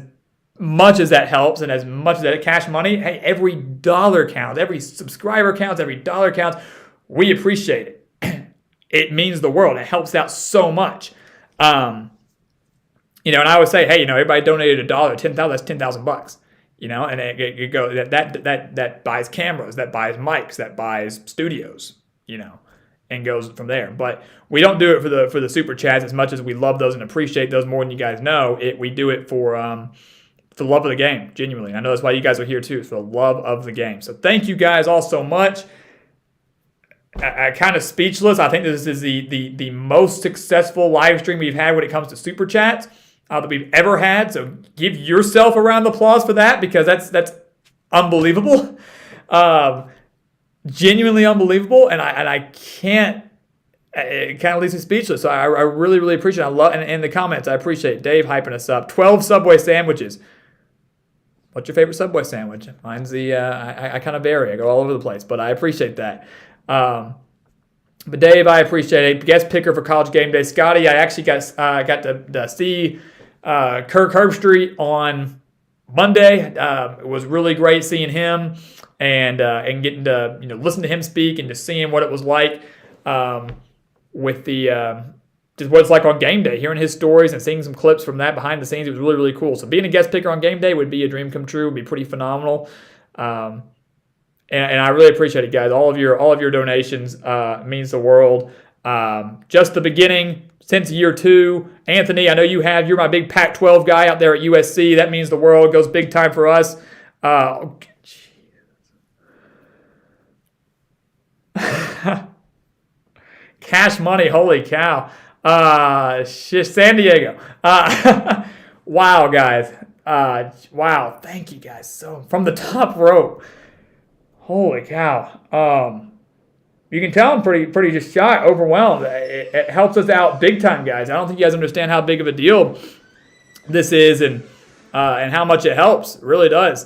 Speaker 1: much as that helps and as much as that cash money. Hey, every dollar counts, every subscriber counts, every dollar counts. We appreciate it. It means the world. It helps out so much. And I always say, hey, everybody donated $1, 10,000, that's $10,000. And it go that buys cameras, that buys mics, that buys studios, and goes from there. But we don't do it for the super chats as much as we love those and appreciate those more than you guys know. We do it for the love of the game, genuinely. I know that's why you guys are here too, for the love of the game. So thank you guys all so much. I kind of speechless. I think this is the most successful live stream we've had when it comes to super chats that we've ever had. So give yourself a round of applause for that, because that's unbelievable, genuinely unbelievable. And I can't. It kind of leaves me speechless. So I really, really appreciate it. I love, and in the comments, I appreciate Dave hyping us up. 12 Subway sandwiches. What's your favorite Subway sandwich? Mine's I kind of vary. I go all over the place, but I appreciate that. But Dave, I appreciate it. Guest picker for College Game Day. Scotty, I actually got to see Kirk Herbstreit on Monday. It was really great seeing him and getting to listen to him speak and just seeing what it was like with the just what it's like on game day, hearing his stories and seeing some clips from that behind the scenes. It was really, really cool. So being a guest picker on game day would be a dream come true. Would be pretty phenomenal. And I really appreciate it, guys. All of your donations means the world. Just the beginning since year 2. Anthony, I know you're my big Pac-12 guy out there at USC. That means the world. It goes big time for us. Cash money, holy cow. San Diego. Wow, guys. Wow, thank you guys. So from the top row. Holy cow. You can tell I'm pretty just shy, overwhelmed. It helps us out big time, guys. I don't think you guys understand how big of a deal this is and how much it helps. It really does.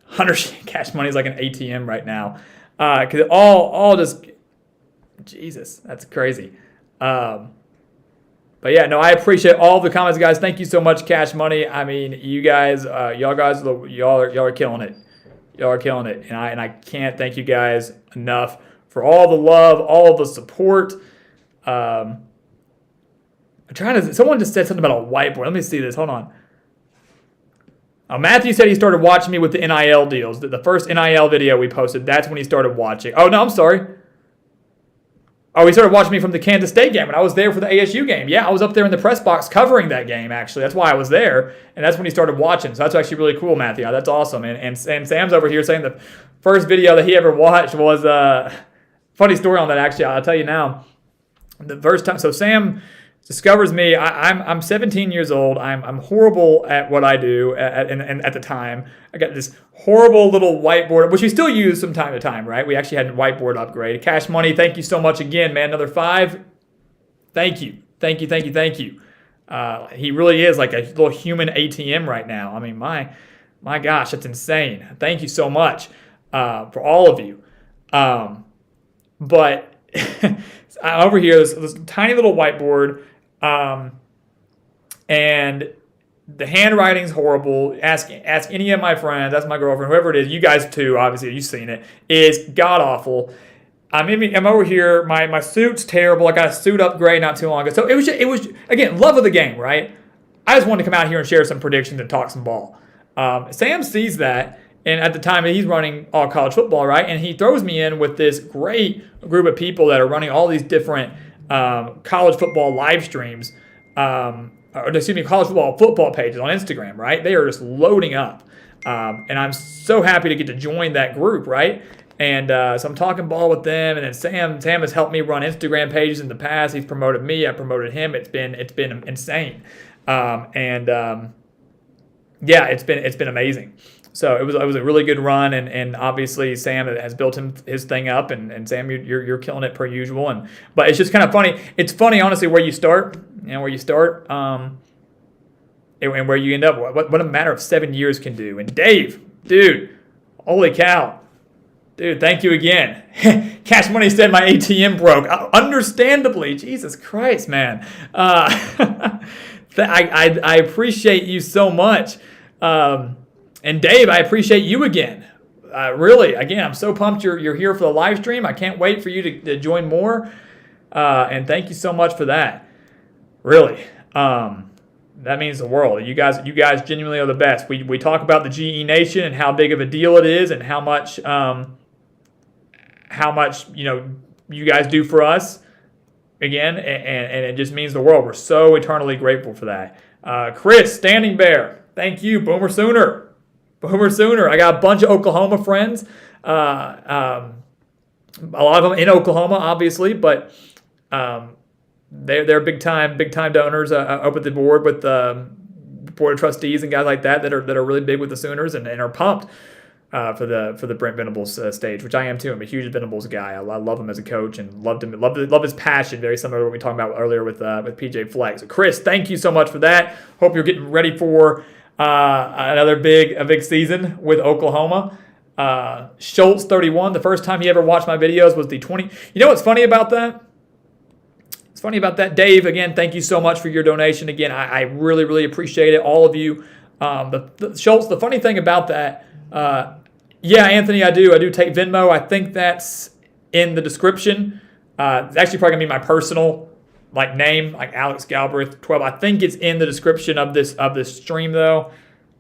Speaker 1: 100 cash money is like an ATM right now. Because it all just, Jesus, that's crazy. But yeah, no, I appreciate all the comments, guys. Thank you so much, Cash Money. I mean, you guys, y'all are killing it. Y'all are killing it, and I can't thank you guys enough for all the love, all of the support. Someone just said something about a whiteboard. Let me see this. Hold on. Matthew said he started watching me with the NIL deals. The first NIL video we posted, that's when he started watching. Oh, no, I'm sorry. Oh, he started watching me from the Kansas State game when I was there for the ASU game. Yeah, I was up there in the press box covering that game, actually. That's why I was there, and that's when he started watching. So that's actually really cool, Matthew. That's awesome. And Sam's over here saying the first video that he ever watched was funny story on that, actually. I'll tell you now. The first time, so Sam discovers me. I'm 17 years old. I'm horrible at what I do, and at the time, I got this horrible little whiteboard, which we still use from time to time, right? We actually had a whiteboard upgrade. Cash Money, thank you so much again, man. Another 5. Thank you. He really is like a little human ATM right now. I mean, my gosh, that's insane. Thank you so much for all of you. But over here, this tiny little whiteboard, and the handwriting's horrible. Ask any of my friends, ask my girlfriend, whoever it is, you guys too, obviously, you've seen it. It's god-awful. I'm over here, my suit's terrible. I got a suit upgrade not too long ago. So it was again, love of the game, right? I just wanted to come out here and share some predictions and talk some ball. Sam sees that, and at the time he's running all college football, right? And he throws me in with this great group of people that are running all these different college football live streams, college football pages on Instagram, right? They are just loading up. And I'm so happy to get to join that group, right? And so I'm talking ball with them, and then Sam has helped me run Instagram pages in the past. He's promoted me, I promoted him. It's been insane. Yeah, it's been amazing. So it was a really good run, and obviously Sam has built his thing up, and Sam, you're killing it per usual. But it's just kind of funny. It's funny, honestly, where you start, and where you end up. What a matter of 7 years can do. And Dave, dude, holy cow. Dude, thank you again. Cash Money said my ATM broke. Understandably, Jesus Christ, man. I appreciate you so much. And Dave, I appreciate you again. Really, again, I'm so pumped you're here for the live stream. I can't wait for you to join more. And thank you so much for that. Really, that means the world. You guys genuinely are the best. We talk about the GE Nation and how big of a deal it is, and how much you guys do for us. Again, and it just means the world. We're so eternally grateful for that. Chris, Standing Bear, thank you. Boomer Sooner. I got a bunch of Oklahoma friends. A lot of them in Oklahoma, obviously, but they're big time donors up at the board with the board of trustees and guys like that are really big with the Sooners and are pumped for the Brent Venables stage, which I am too. I'm a huge Venables guy. I love him as a coach and love his passion. Very similar to what we talked about earlier with PJ Fleck. So Chris, thank you so much for that. Hope you're getting ready for another big season with Oklahoma. Schultz 31. The first time he ever watched my videos was the 20. You know what's funny about that? It's funny about that, Dave. Again, thank you so much for your donation. Again, I really, really appreciate it, all of you. The Schultz. The funny thing about that, yeah, Anthony, I do take Venmo. I think that's in the description. It's actually probably gonna be my personal name, like Alex Galbraith 12. I think it's in the description of this stream though.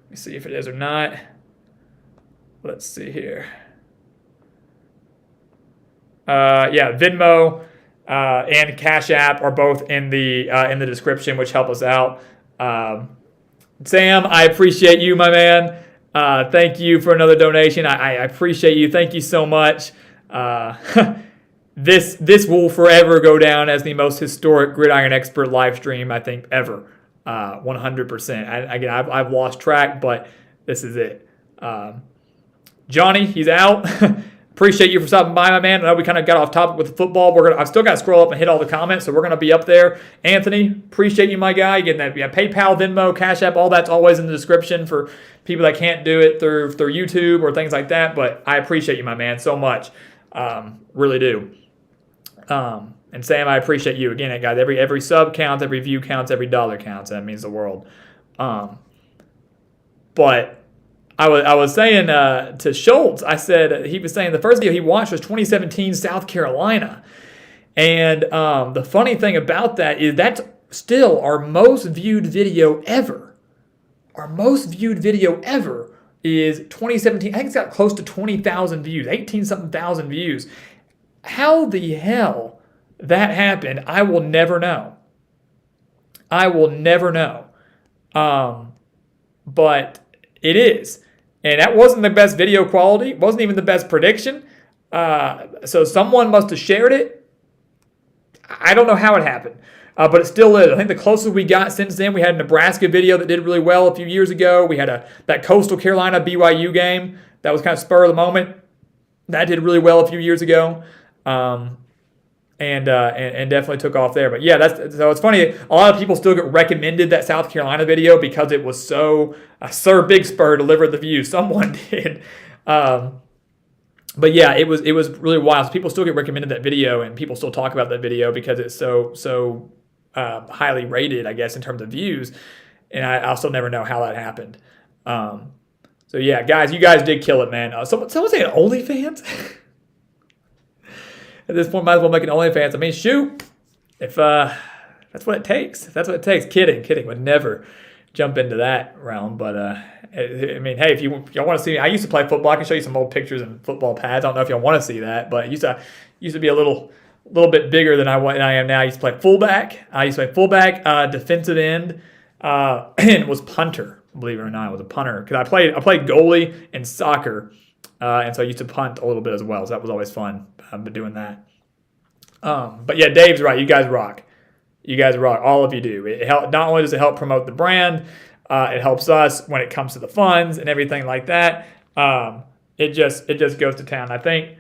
Speaker 1: Let me see if it is or not. Let's see here. Yeah, Venmo and Cashapp are both in the description, which help us out. Sam, I appreciate you, my man. Thank you for another donation. I appreciate you. Thank you so much. This will forever go down as the most historic Gridiron Expert live stream, I think, ever. 100%. I've lost track, but this is it. Johnny, he's out. Appreciate you for stopping by, my man. I know we kind of got off topic with the football. I've still got to scroll up and hit all the comments, so we're going to be up there. Anthony, appreciate you, my guy. Getting that, PayPal, Venmo, Cash App, all that's always in the description for people that can't do it through YouTube or things like that. But I appreciate you, my man, so much. Really do. And Sam, I appreciate you again, guys. Every sub counts, every view counts, every dollar counts. That means the world. But I was saying to Schultz, I said, he was saying the first video he watched was 2017 South Carolina. And the funny thing about that is that's still our most viewed video ever. Our most viewed video ever is 2017. I think it's got close to 20,000 views, 18-something thousand views. How the hell that happened, I will never know. But it is. And that wasn't the best video quality. It wasn't even the best prediction. So someone must have shared it. I don't know how it happened. But it still is. I think the closest we got since then, we had a Nebraska video that did really well a few years ago. We had that Coastal Carolina BYU game. That was kind of spur of the moment. That did really well a few years ago. And definitely took off there. But yeah, so it's funny. A lot of people still get recommended that South Carolina video because it was so Sir Big Spur delivered the view. Someone did. But yeah, it was really wild. So people still get recommended that video, and people still talk about that video because it's so highly rated, I guess, in terms of views. And I'll still never know how that happened. So yeah, guys, you guys did kill it, man. Someone saying OnlyFans. At this point, might as well make an OnlyFans. I mean, shoot, if that's what it takes. Kidding. Would never jump into that realm. But I mean, hey, if y'all want to see me, I used to play football. I can show you some old pictures and football pads. I don't know if y'all want to see that, but it used to be a little bit bigger than I am now. I used to play fullback. Defensive end, and was punter. Believe it or not, I was a punter because I played goalie in soccer. And so I used to punt a little bit as well. So that was always fun doing that. But yeah, Dave's right. You guys rock. All of you do. It help, not only does it help promote the brand, It helps us when it comes to the funds and everything like that. It just goes to town. I think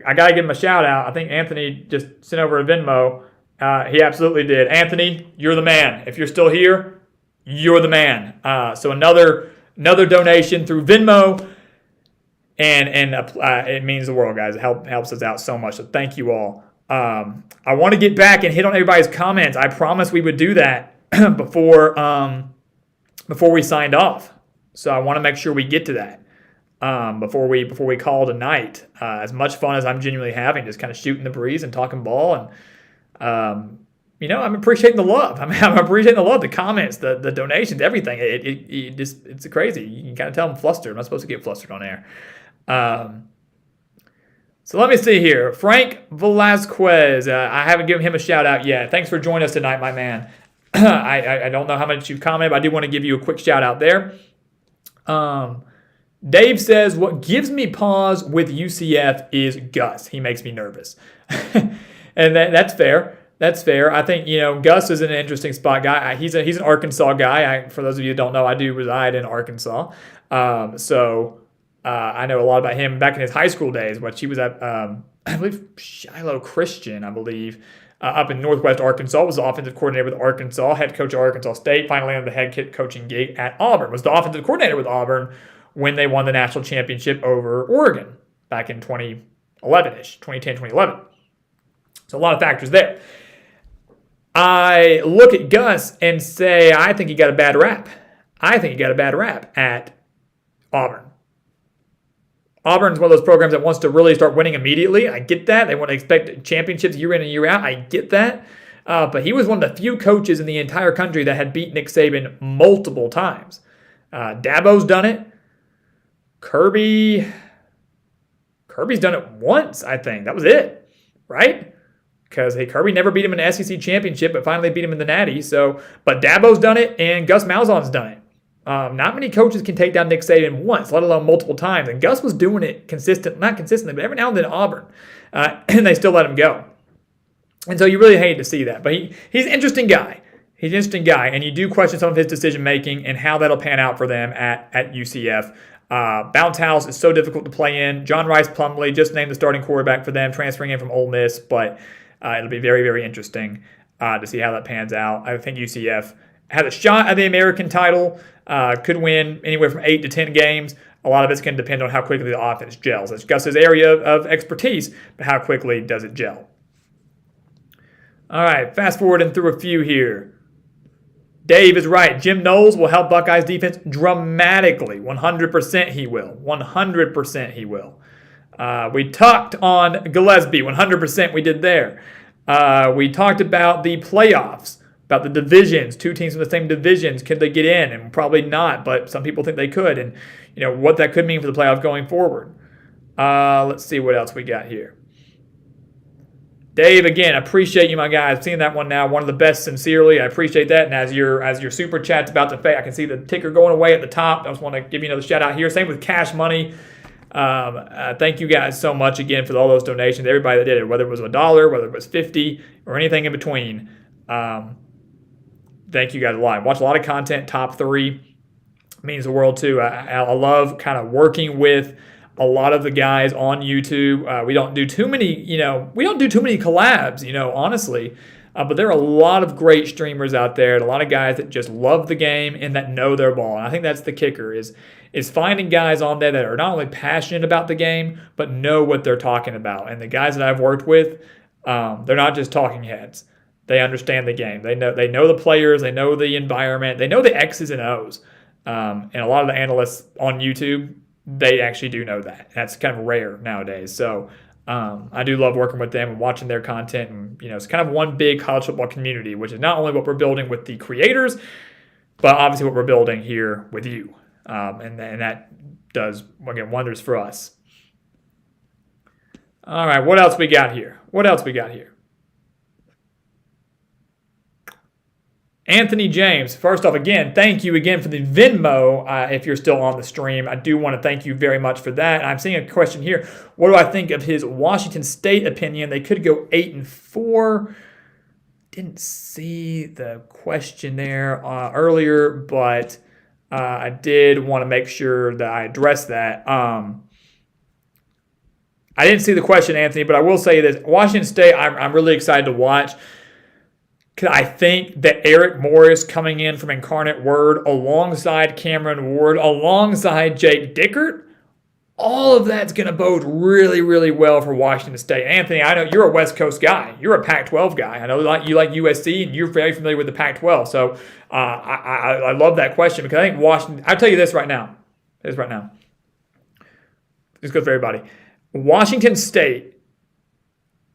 Speaker 1: I got to give him a shout out. I think Anthony just sent over a Venmo. He absolutely did. Anthony, you're the man. If you're still here, you're the man. So another donation through Venmo, and it means the world, guys. It helps us out so much. So thank you all. I want to get back and hit on everybody's comments. I promised we would do that before we signed off. So I want to make sure we get to that before we call tonight. As much fun as I'm genuinely having, just kind of shooting the breeze and talking ball, and I'm appreciating the love. I'm appreciating the love, the comments, the donations, everything. It's crazy. You can kind of tell I'm flustered. I'm not supposed to get flustered on air. So let me see here. Frank Velasquez. I haven't given him a shout out yet. Thanks for joining us tonight, my man. I don't know how much you've commented, but I do want to give you a quick shout out there. Dave says, what gives me pause with UCF is Gus. He makes me nervous. And that's fair. That's fair. I think, Gus is an interesting spot guy. He's an Arkansas guy. For those of you who don't know, I do reside in Arkansas. So I know a lot about him back in his high school days, which he was at, I believe, Shiloh Christian, up in Northwest Arkansas, was the offensive coordinator with Arkansas, head coach of Arkansas State, finally landed the head coaching gig at Auburn, was the offensive coordinator with Auburn when they won the national championship over Oregon back in 2011-ish, 2010, 2011. So a lot of factors there. I look at Gus and say, I think he got a bad rap. At Auburn. Auburn's one of those programs that wants to really start winning immediately. I get that. They want to expect championships year in and year out. I get that. But he was one of the few coaches in the entire country that had beat Nick Saban multiple times. Dabo's done it. Kirby's done it once, I think. That was it, right? Because Kirby never beat him in the SEC championship, but finally beat him in the Natty. But Dabo's done it, and Gus Malzahn's done it. Not many coaches can take down Nick Saban once, let alone multiple times. And Gus was doing it not consistently, but every now and then at Auburn. And they still let him go. And so you really hate to see that. But he's an interesting guy. And you do question some of his decision-making and how that'll pan out for them at UCF. Bounce House is so difficult to play in. John Rice Plumlee just named the starting quarterback for them, transferring in from Ole Miss. But it'll be very, very interesting to see how that pans out. I think UCF has a shot at the American title. Could win anywhere from 8 to 10 games. A lot of it's going to depend on how quickly the offense gels. That's Gus's area of expertise, but how quickly does it gel? All right, fast forwarding through a few here. Dave is right. Jim Knowles will help Buckeyes defense dramatically. 100% he will. 100% he will. We talked on Gillespie. 100% we did there. We talked about the playoffs. About the divisions, two teams from the same divisions, could they get in? And probably not, but some people think they could. And, what that could mean for the playoffs going forward. Let's see what else we got here. Dave, again, appreciate you, my guy. I've seen that one now. One of the best, sincerely. I appreciate that. And as your super chat's about to fade, I can see the ticker going away at the top. I just want to give you another shout out here. Same with Cash Money. Thank you guys so much again for all those donations. Everybody that did it, whether it was $1, whether it was $50, or anything in between. Thank you guys a lot. Watch a lot of content. Top 3 means the world too. I love kind of working with a lot of the guys on YouTube. We don't do too many, collabs, honestly. But there are a lot of great streamers out there and a lot of guys that just love the game and that know their ball. And I think that's the kicker is finding guys on there that are not only passionate about the game, but know what they're talking about. And the guys that I've worked with, they're not just talking heads. They understand the game. They know the players. They know the environment. They know the X's and O's. And a lot of the analysts on YouTube, they actually do know that. That's kind of rare nowadays. So I do love working with them and watching their content. And it's kind of one big college football community, which is not only what we're building with the creators, but obviously what we're building here with you. And that does, again, wonders for us. All right, what else we got here? Anthony James, first off, again, thank you again for the Venmo. If you're still on the stream, I do want to thank you very much for that. I'm seeing a question here. What do I think of his Washington State opinion? They could go 8-4. Didn't see the question there earlier, but I did want to make sure that I addressed that. I didn't see the question, Anthony, but I will say this. Washington State, I'm really excited to watch. Because I think that Eric Morris coming in from Incarnate Word alongside Cameron Ward, alongside Jake Dickert, all of that's going to bode really, really well for Washington State. Anthony, I know you're a West Coast guy. You're a Pac-12 guy. I know you like USC, and you're very familiar with the Pac-12. So I love that question because I think Washington – I'll tell you this right now. This goes for everybody. Washington State,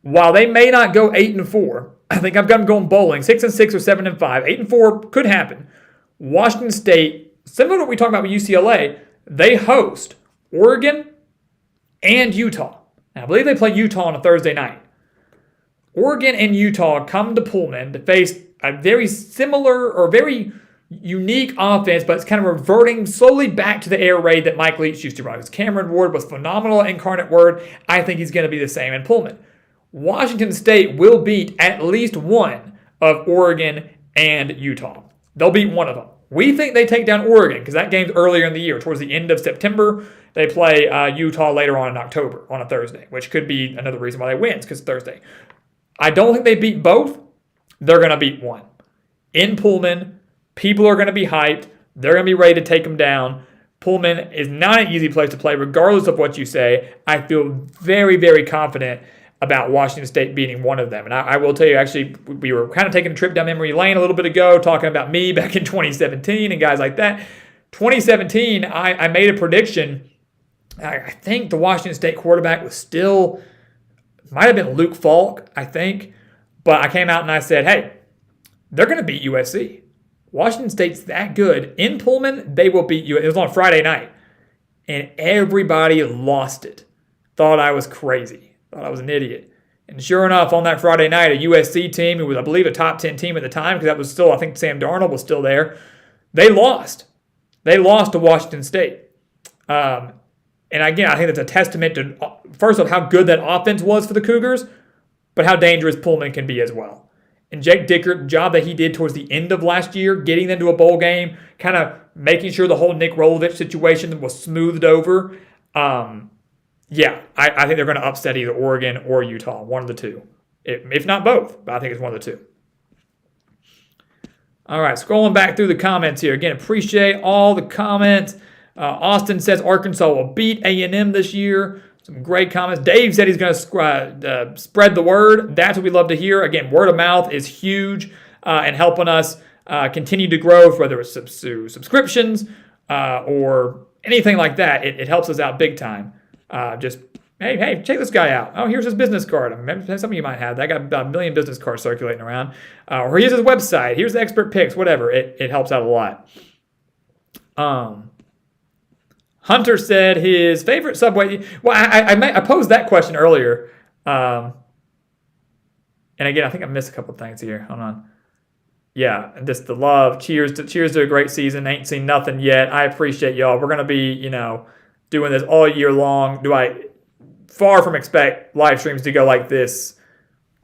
Speaker 1: while they may not go 8-4, I think I've got them going bowling, 6-6 or 7-5. 8-4 could happen. Washington State, similar to what we talked about with UCLA, they host Oregon and Utah. And I believe they play Utah on a Thursday night. Oregon and Utah come to Pullman to face a very similar or very unique offense, but it's kind of reverting slowly back to the air raid that Mike Leach used to run. Because Cameron Ward was phenomenal at Incarnate Word. I think he's going to be the same in Pullman. Washington State will beat at least one of Oregon and Utah. They'll beat one of them. We think they take down Oregon because that game's earlier in the year, towards the end of September. They play Utah later on in October on a Thursday, which could be another reason why they win, because it's Thursday. I don't think they beat both. They're going to beat one. In Pullman, people are going to be hyped. They're going to be ready to take them down. Pullman is not an easy place to play, regardless of what you say. I feel very, very confident about Washington State beating one of them. And I will tell you, actually, we were kind of taking a trip down memory lane a little bit ago, talking about me back in 2017 and guys like that. 2017, I made a prediction. I think the Washington State quarterback was still, might have been Luke Falk, I think. But I came out and I said, hey, they're going to beat USC. Washington State's that good. In Pullman, they will beat you. It was on Friday night. And everybody lost it. Thought I was crazy. Thought I was an idiot. And sure enough, on that Friday night, a USC team, who was, I believe, a top 10 team at the time, because that was still, I think Sam Darnold was still there, they lost. They lost to Washington State. And again, I think that's a testament to, first of all, how good that offense was for the Cougars, but how dangerous Pullman can be as well. And Jake Dickert, the job that he did towards the end of last year, getting them to a bowl game, kind of making sure the whole Nick Rolovich situation was smoothed over. Yeah, I think they're going to upset either Oregon or Utah, one of the two. If not both, but I think it's one of the two. All right, scrolling back through the comments here. Again, appreciate all the comments. Austin says Arkansas will beat A&M this year. Some great comments. Dave said he's going to spread the word. That's what we love to hear. Again, word of mouth is huge and helping us continue to grow, whether it's subscriptions or anything like that. It helps us out big time. Hey, check this guy out. Oh, here's his business card. Some of you might have that. I got about 1 million business cards circulating around. Or here's his website. Here's the expert picks, whatever. It helps out a lot. Hunter said his favorite Subway. Well, I posed that question earlier. And again, I think I missed a couple things here. Hold on. Yeah, just the love. Cheers to a great season. Ain't seen nothing yet. I appreciate y'all. We're going to be, doing this all year long. Far from expect live streams to go like this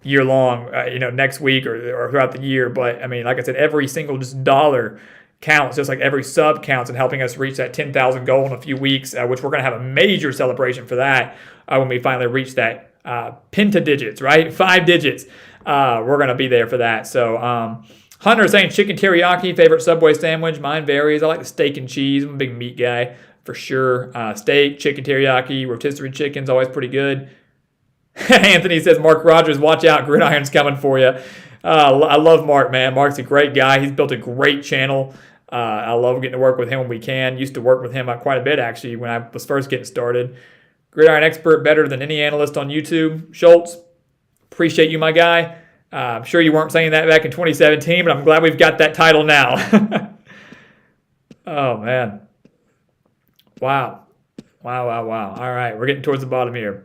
Speaker 1: year long, next week or throughout the year. But I mean, like I said, every single just dollar counts, just like every sub counts in helping us reach that 10,000 goal in a few weeks, which we're going to have a major celebration for that when we finally reach that penta digits, right? 5 digits. We're going to be there for that. So Hunter saying chicken teriyaki, favorite Subway sandwich. Mine varies. I like the steak and cheese. I'm a big meat guy. For sure. Steak, chicken teriyaki, rotisserie chicken's always pretty good. Anthony says, Mark Rogers, watch out, Gridiron's coming for you. I love Mark, man. Mark's a great guy. He's built a great channel. I love getting to work with him when we can. Used to work with him quite a bit, actually, when I was first getting started. Gridiron expert, better than any analyst on YouTube. Schultz, appreciate you, my guy. I'm sure you weren't saying that back in 2017, but I'm glad we've got that title now. Oh, man. Wow. All right, we're getting towards the bottom here.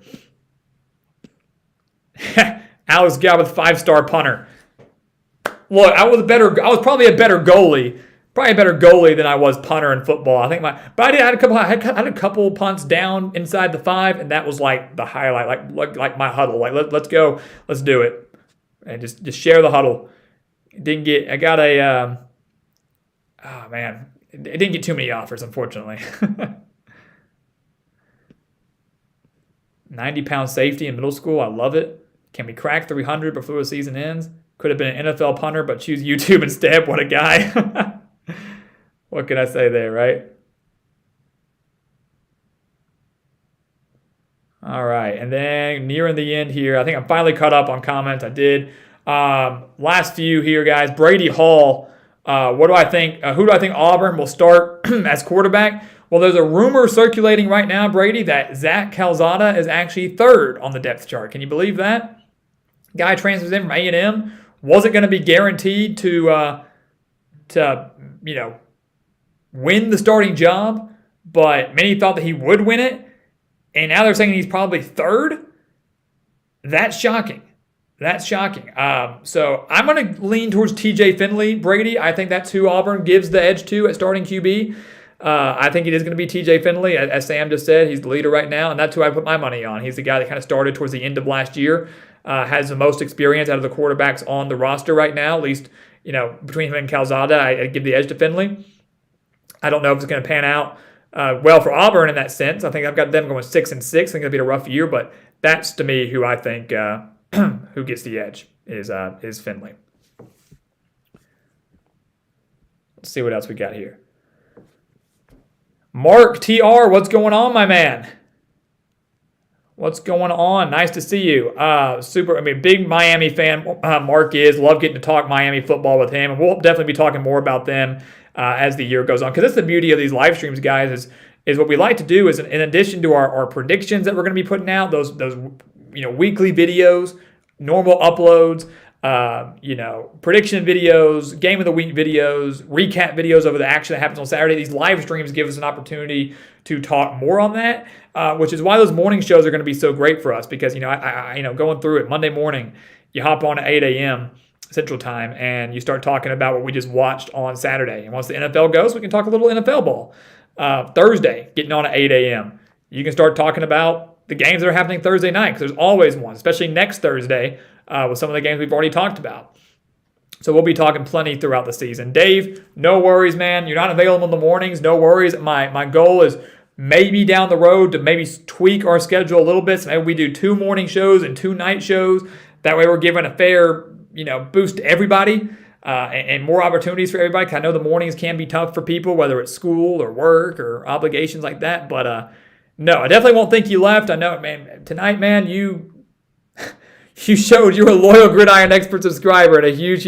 Speaker 1: Alex got with 5-star punter. Look, I was probably a better goalie. Probably a better goalie than I was I had a couple punts down inside the 5, and that was like the highlight, like my huddle. Like let's go, let's do it, and just share the huddle. I got a oh man. it didn't get too many offers, unfortunately. 90-pound safety in middle school. I love it. Can we crack 300 before the season ends? Could have been an NFL punter, but choose YouTube instead. What a guy. What can I say there, right? All right. And then nearing the end here, I think I'm finally caught up on comments. I did. Last few here, guys. Brady Hall. What do I think? Who do I think Auburn will start as quarterback? Well, there's a rumor circulating right now, Brady, that Zach Calzada is actually third on the depth chart. Can you believe that? Guy transfers in from A&M. Wasn't going to be guaranteed to win the starting job, but many thought that he would win it. And now they're saying he's probably third. That's shocking. That's shocking. So I'm going to lean towards TJ Finley, Brady. I think that's who Auburn gives the edge to at starting QB. I think it is going to be TJ Finley. As Sam just said, he's the leader right now, and that's who I put my money on. He's the guy that kind of started towards the end of last year, has the most experience out of the quarterbacks on the roster right now, at least, between him and Calzada. I give the edge to Finley. I don't know if it's going to pan out well for Auburn in that sense. I think I've got them going 6-6. I think it'll be a rough year, but that's to me who I think who gets the edge is Finley. Let's see what else we got here. Mark TR, what's going on, my man? What's going on? Nice to see you. Big Miami fan Mark is. Love getting to talk Miami football with him, and we'll definitely be talking more about them as the year goes on. Because that's the beauty of these live streams, guys, is what we like to do is in addition to our predictions that we're going to be putting out, those weekly videos, normal uploads, prediction videos, game of the week videos, recap videos over the action that happens on Saturday. These live streams give us an opportunity to talk more on that, which is why those morning shows are going to be so great for us because, I going through it Monday morning, you hop on at 8 a.m. Central Time and you start talking about what we just watched on Saturday. And once the NFL goes, we can talk a little NFL ball. Thursday, getting on at 8 a.m. You can start talking about the games that are happening Thursday night because there's always one, especially next Thursday with some of the games we've already talked about. So we'll be talking plenty throughout the season. Dave, no worries, man. You're not available in the mornings. No worries. My goal is maybe down the road to maybe tweak our schedule a little bit. So maybe we do 2 morning shows and 2 night shows. That way we're giving a fair boost to everybody and more opportunities for everybody. 'Cause I know the mornings can be tough for people, whether it's school or work or obligations like that. But no, I definitely won't think you left. I know, man. Tonight, man, you showed you're a loyal Gridiron Expert subscriber and a huge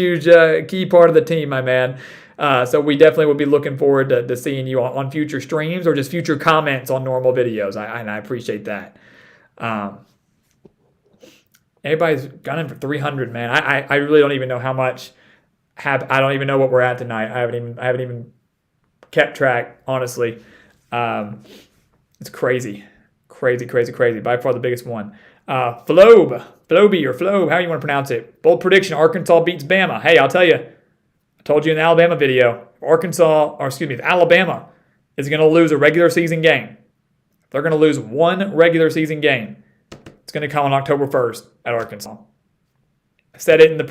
Speaker 1: key part of the team, my man. So we definitely will be looking forward to seeing you on future streams or just future comments on normal videos. I appreciate that. Everybody's gunning for 300, man. I really don't even know how much. I don't even know what we're at tonight. I haven't even kept track, honestly. It's crazy. By far the biggest one. Flobe, how you want to pronounce it? Bold prediction: Arkansas beats Bama. Hey, I'll tell you. I told you in the Alabama video. If Alabama is going to lose a regular season game, if they're going to lose one regular season game, it's going to come on October 1st at Arkansas. I said it in the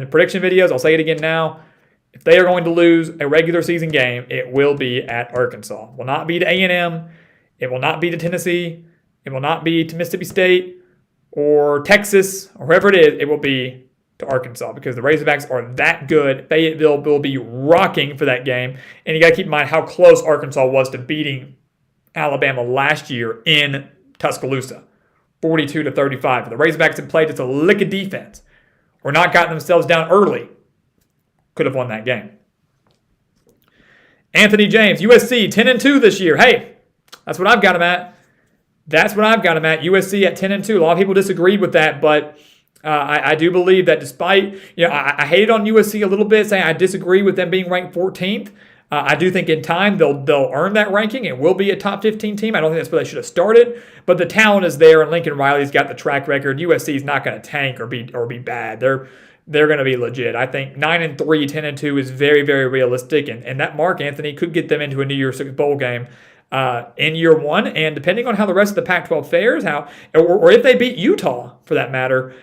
Speaker 1: prediction videos. I'll say it again now. If they are going to lose a regular season game, it will be at Arkansas. It will not be to A&M. It will not be to Tennessee. It will not be to Mississippi State or Texas or whoever it is. It will be to Arkansas because the Razorbacks are that good. Fayetteville will be rocking for that game. And you got to keep in mind how close Arkansas was to beating Alabama last year in Tuscaloosa. 42-35. The Razorbacks had played just a lick of defense or not gotten themselves down early, could have won that game. Anthony James, USC 10-2 this year. Hey, that's what I've got him at. USC at 10-2. A lot of people disagreed with that, but I do believe that despite, I hated on USC a little bit, saying I disagree with them being ranked 14th. I do think in time they'll earn that ranking and will be a top 15 team. I don't think that's where they should have started, but the talent is there, and Lincoln Riley's got the track record. USC is not going to tank or be bad. They're going to be legit. I think 9-3, 10-2 is very, very realistic, and that mark, Anthony, could get them into a New Year's Six bowl game in year one. And depending on how the rest of the Pac-12 fares, or if they beat Utah for that matter,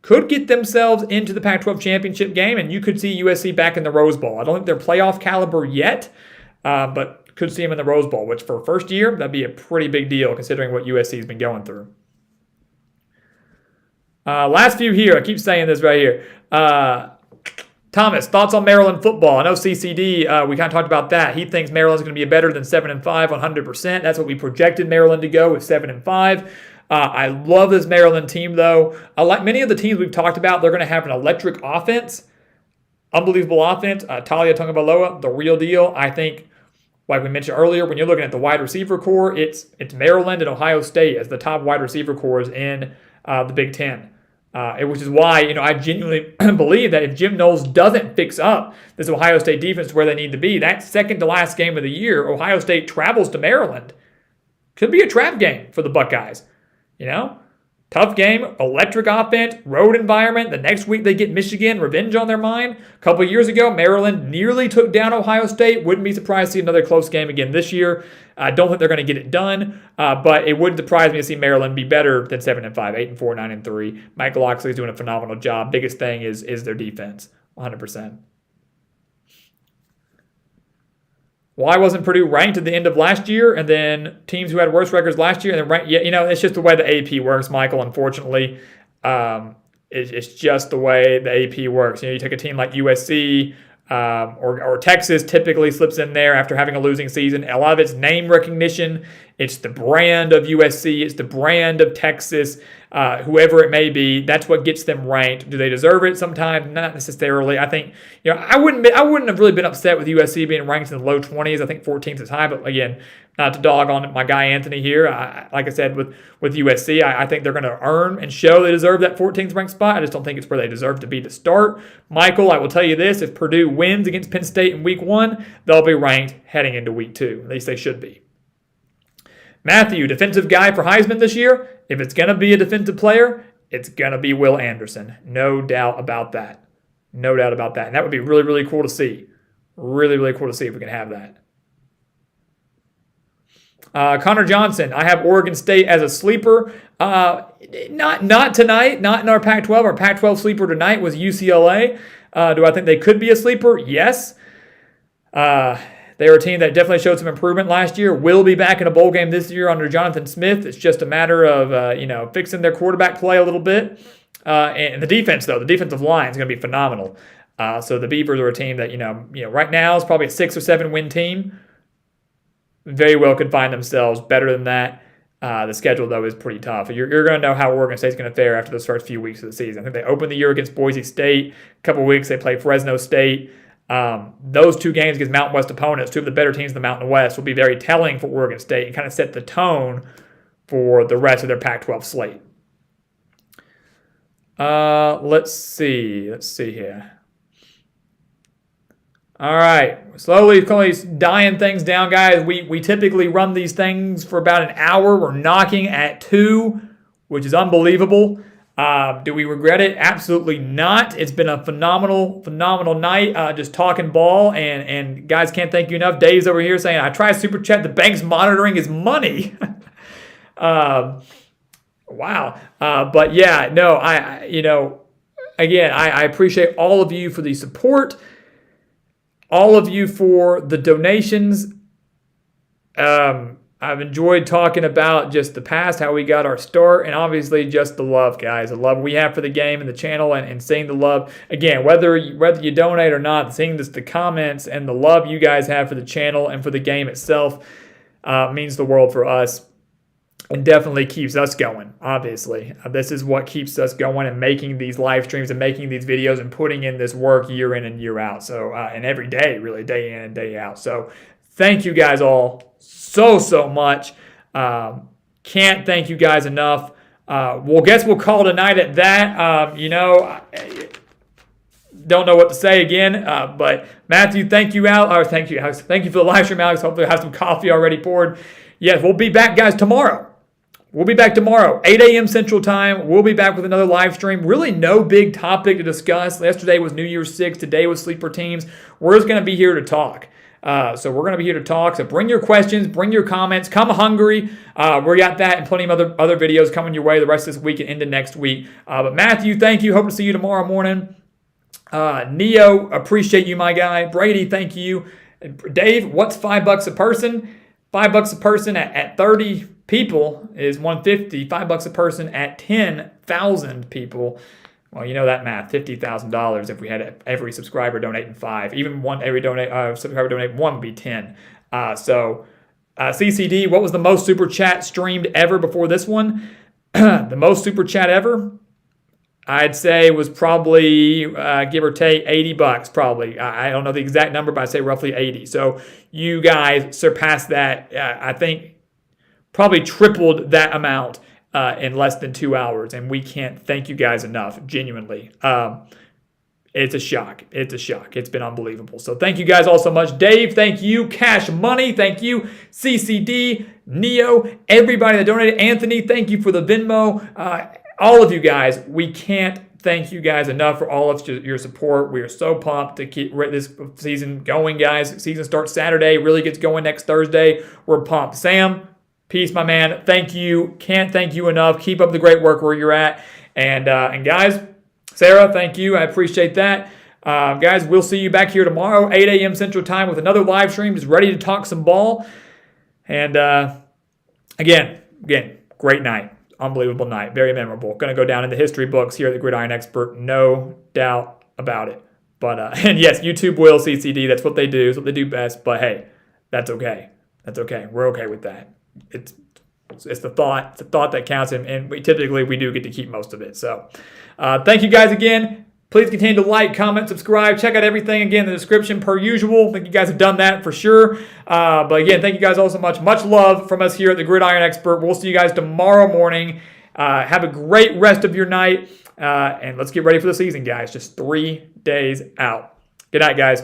Speaker 1: could get themselves into the Pac-12 championship game, and you could see USC back in the Rose Bowl. I don't think they're playoff caliber yet, but could see him in the Rose Bowl, which for first year, that'd be a pretty big deal considering what USC has been going through. Last few here. I keep saying this right here. Thomas, thoughts on Maryland football? I know CCD, we kind of talked about that. He thinks Maryland's going to be better than 7-5, 100%. That's what we projected Maryland to go with 7-5. I love this Maryland team, though. Like many of the teams we've talked about, they're going to have an electric offense, unbelievable offense. Talia Tagovailoa, the real deal. I think, like we mentioned earlier, when you're looking at the wide receiver core, it's Maryland and Ohio State as the top wide receiver cores in the Big Ten. Which is why, I genuinely believe that if Jim Knowles doesn't fix up this Ohio State defense where they need to be, that second to last game of the year, Ohio State travels to Maryland. Could be a trap game for the Buckeyes. Tough game, electric offense, road environment. The next week they get Michigan, revenge on their mind. A couple of years ago, Maryland nearly took down Ohio State. Wouldn't be surprised to see another close game again this year. I don't think they're going to get it done, but it wouldn't surprise me to see Maryland be better than 7-5, 8-4, 9-3. Michael Locksley's doing a phenomenal job. Biggest thing is their defense, 100%. Why wasn't Purdue ranked at the end of last year? And then teams who had worse records last year, and then ranked, it's just the way the AP works, Michael, unfortunately. It's just the way the AP works. You take a team like USC or Texas typically slips in there after having a losing season. A lot of it's name recognition. It's the brand of USC. It's the brand of Texas. Whoever it may be, that's what gets them ranked. Do they deserve it sometimes? Not necessarily. I think, I wouldn't have really been upset with USC being ranked in the low 20s. I think 14th is high, but again, not to dog on my guy Anthony here. Like I said, with USC, I think they're going to earn and show they deserve that 14th ranked spot. I just don't think it's where they deserve to be to start. Michael, I will tell you this, if Purdue wins against Penn State in week 1, they'll be ranked heading into week 2. At least they should be. Matthew, defensive guy for Heisman this year. If it's going to be a defensive player, it's going to be Will Anderson. No doubt about that. No doubt about that. And that would be really, really cool to see. Really, really cool to see if we can have that. Connor Johnson, I have Oregon State as a sleeper. Not tonight, not in our Pac-12. Our Pac-12 sleeper tonight was UCLA. Do I think they could be a sleeper? Yes. They were a team that definitely showed some improvement last year. Will be back in a bowl game this year under Jonathan Smith. It's just a matter of fixing their quarterback play a little bit. And the defense, though, the defensive line is going to be phenomenal. So the Beavers are a team that right now is probably a 6 or 7 win team. Very well could find themselves better than that. The schedule, though, is pretty tough. You're going to know how Oregon State's going to fare after those first few weeks of the season. I think they opened the year against Boise State. A couple of weeks they play Fresno State. Those 2 games against Mountain West opponents, 2 of the better teams in the Mountain West, will be very telling for Oregon State and kind of set the tone for the rest of their Pac-12 slate. Let's see here. All right, slowly dying things down, guys. We typically run these things for about an hour. We're knocking at 2, which is unbelievable. Do we regret it? Absolutely not. It's been a phenomenal night, just talking ball, and guys, can't thank you enough. Dave's over here saying, I try super chat, the bank's monitoring his money. Wow. But yeah, no, I appreciate all of you for the support, all of you for the donations. I've enjoyed talking about just the past, how we got our start, and obviously just the love, guys. The love we have for the game and the channel, and seeing the love. Again, whether you donate or not, seeing the comments and the love you guys have for the channel and for the game itself means the world for us and definitely keeps us going, obviously. This is what keeps us going and making these live streams and making these videos and putting in this work year in and year out. So, and every day, really, day in and day out. So thank you guys all so much. Can't thank you guys enough. We'll call tonight at that. Don't know what to say again, but Matthew, thank you, Alex. Thank you for the live stream, Alex. Hopefully I have some coffee already poured. Yes, we'll be back, guys, tomorrow. 8 a.m. Central Time. We'll be back with another live stream. Really no big topic to discuss. Yesterday was New Year's 6. Today was sleeper teams. We're just going to be here to talk. So we're going to be here to talk. So bring your questions, bring your comments. Come hungry. We got that and plenty of other videos coming your way the rest of this week and into next week. But Matthew, thank you. Hope to see you tomorrow morning. Neo, appreciate you, my guy. Brady, thank you. Dave, what's $5 a person? $5 a person at 30 people is $150. $5 a person at 10,000 people. Well, you know that math, $50,000 if we had every subscriber donating 5. Even every subscriber donating 1 would be 10. CCD, what was the most super chat streamed ever before this one? The most super chat ever, I'd say, was probably, give or take, $80 probably. I don't know the exact number, but I'd say roughly 80. So you guys surpassed that, I think, probably tripled that amount in less than 2 hours. And we can't thank you guys enough, genuinely. It's a shock. It's a shock. It's been unbelievable. So thank you guys all so much. Dave, thank you. Cash Money, thank you. CCD, Neo, everybody that donated. Anthony, thank you for the Venmo. All of you guys, we can't thank you guys enough for all of your support. We are so pumped to keep this season going, guys. Season starts Saturday, really gets going next Thursday. We're pumped. Sam, peace, my man. Thank you. Can't thank you enough. Keep up the great work where you're at. And guys, Sarah, thank you. I appreciate that. Guys, we'll see you back here tomorrow, 8 a.m. Central Time with another live stream. Just ready to talk some ball. And again, great night. Unbelievable night. Very memorable. Going to go down in the history books here at the Gridiron Expert. No doubt about it. But and yes, YouTube will CCD. That's what they do. It's what they do best. But hey, that's okay. That's okay. We're okay with that. It's the thought. It's the thought that counts, and we typically do get to keep most of it. So thank you guys again. Please continue to like, comment, subscribe. Check out everything again in the description per usual. I think you guys have done that for sure. But again, thank you guys all so much. Much love from us here at the Gridiron Expert. We'll see you guys tomorrow morning. Have a great rest of your night. And let's get ready for the season, guys. Just 3 days out. Good night, guys.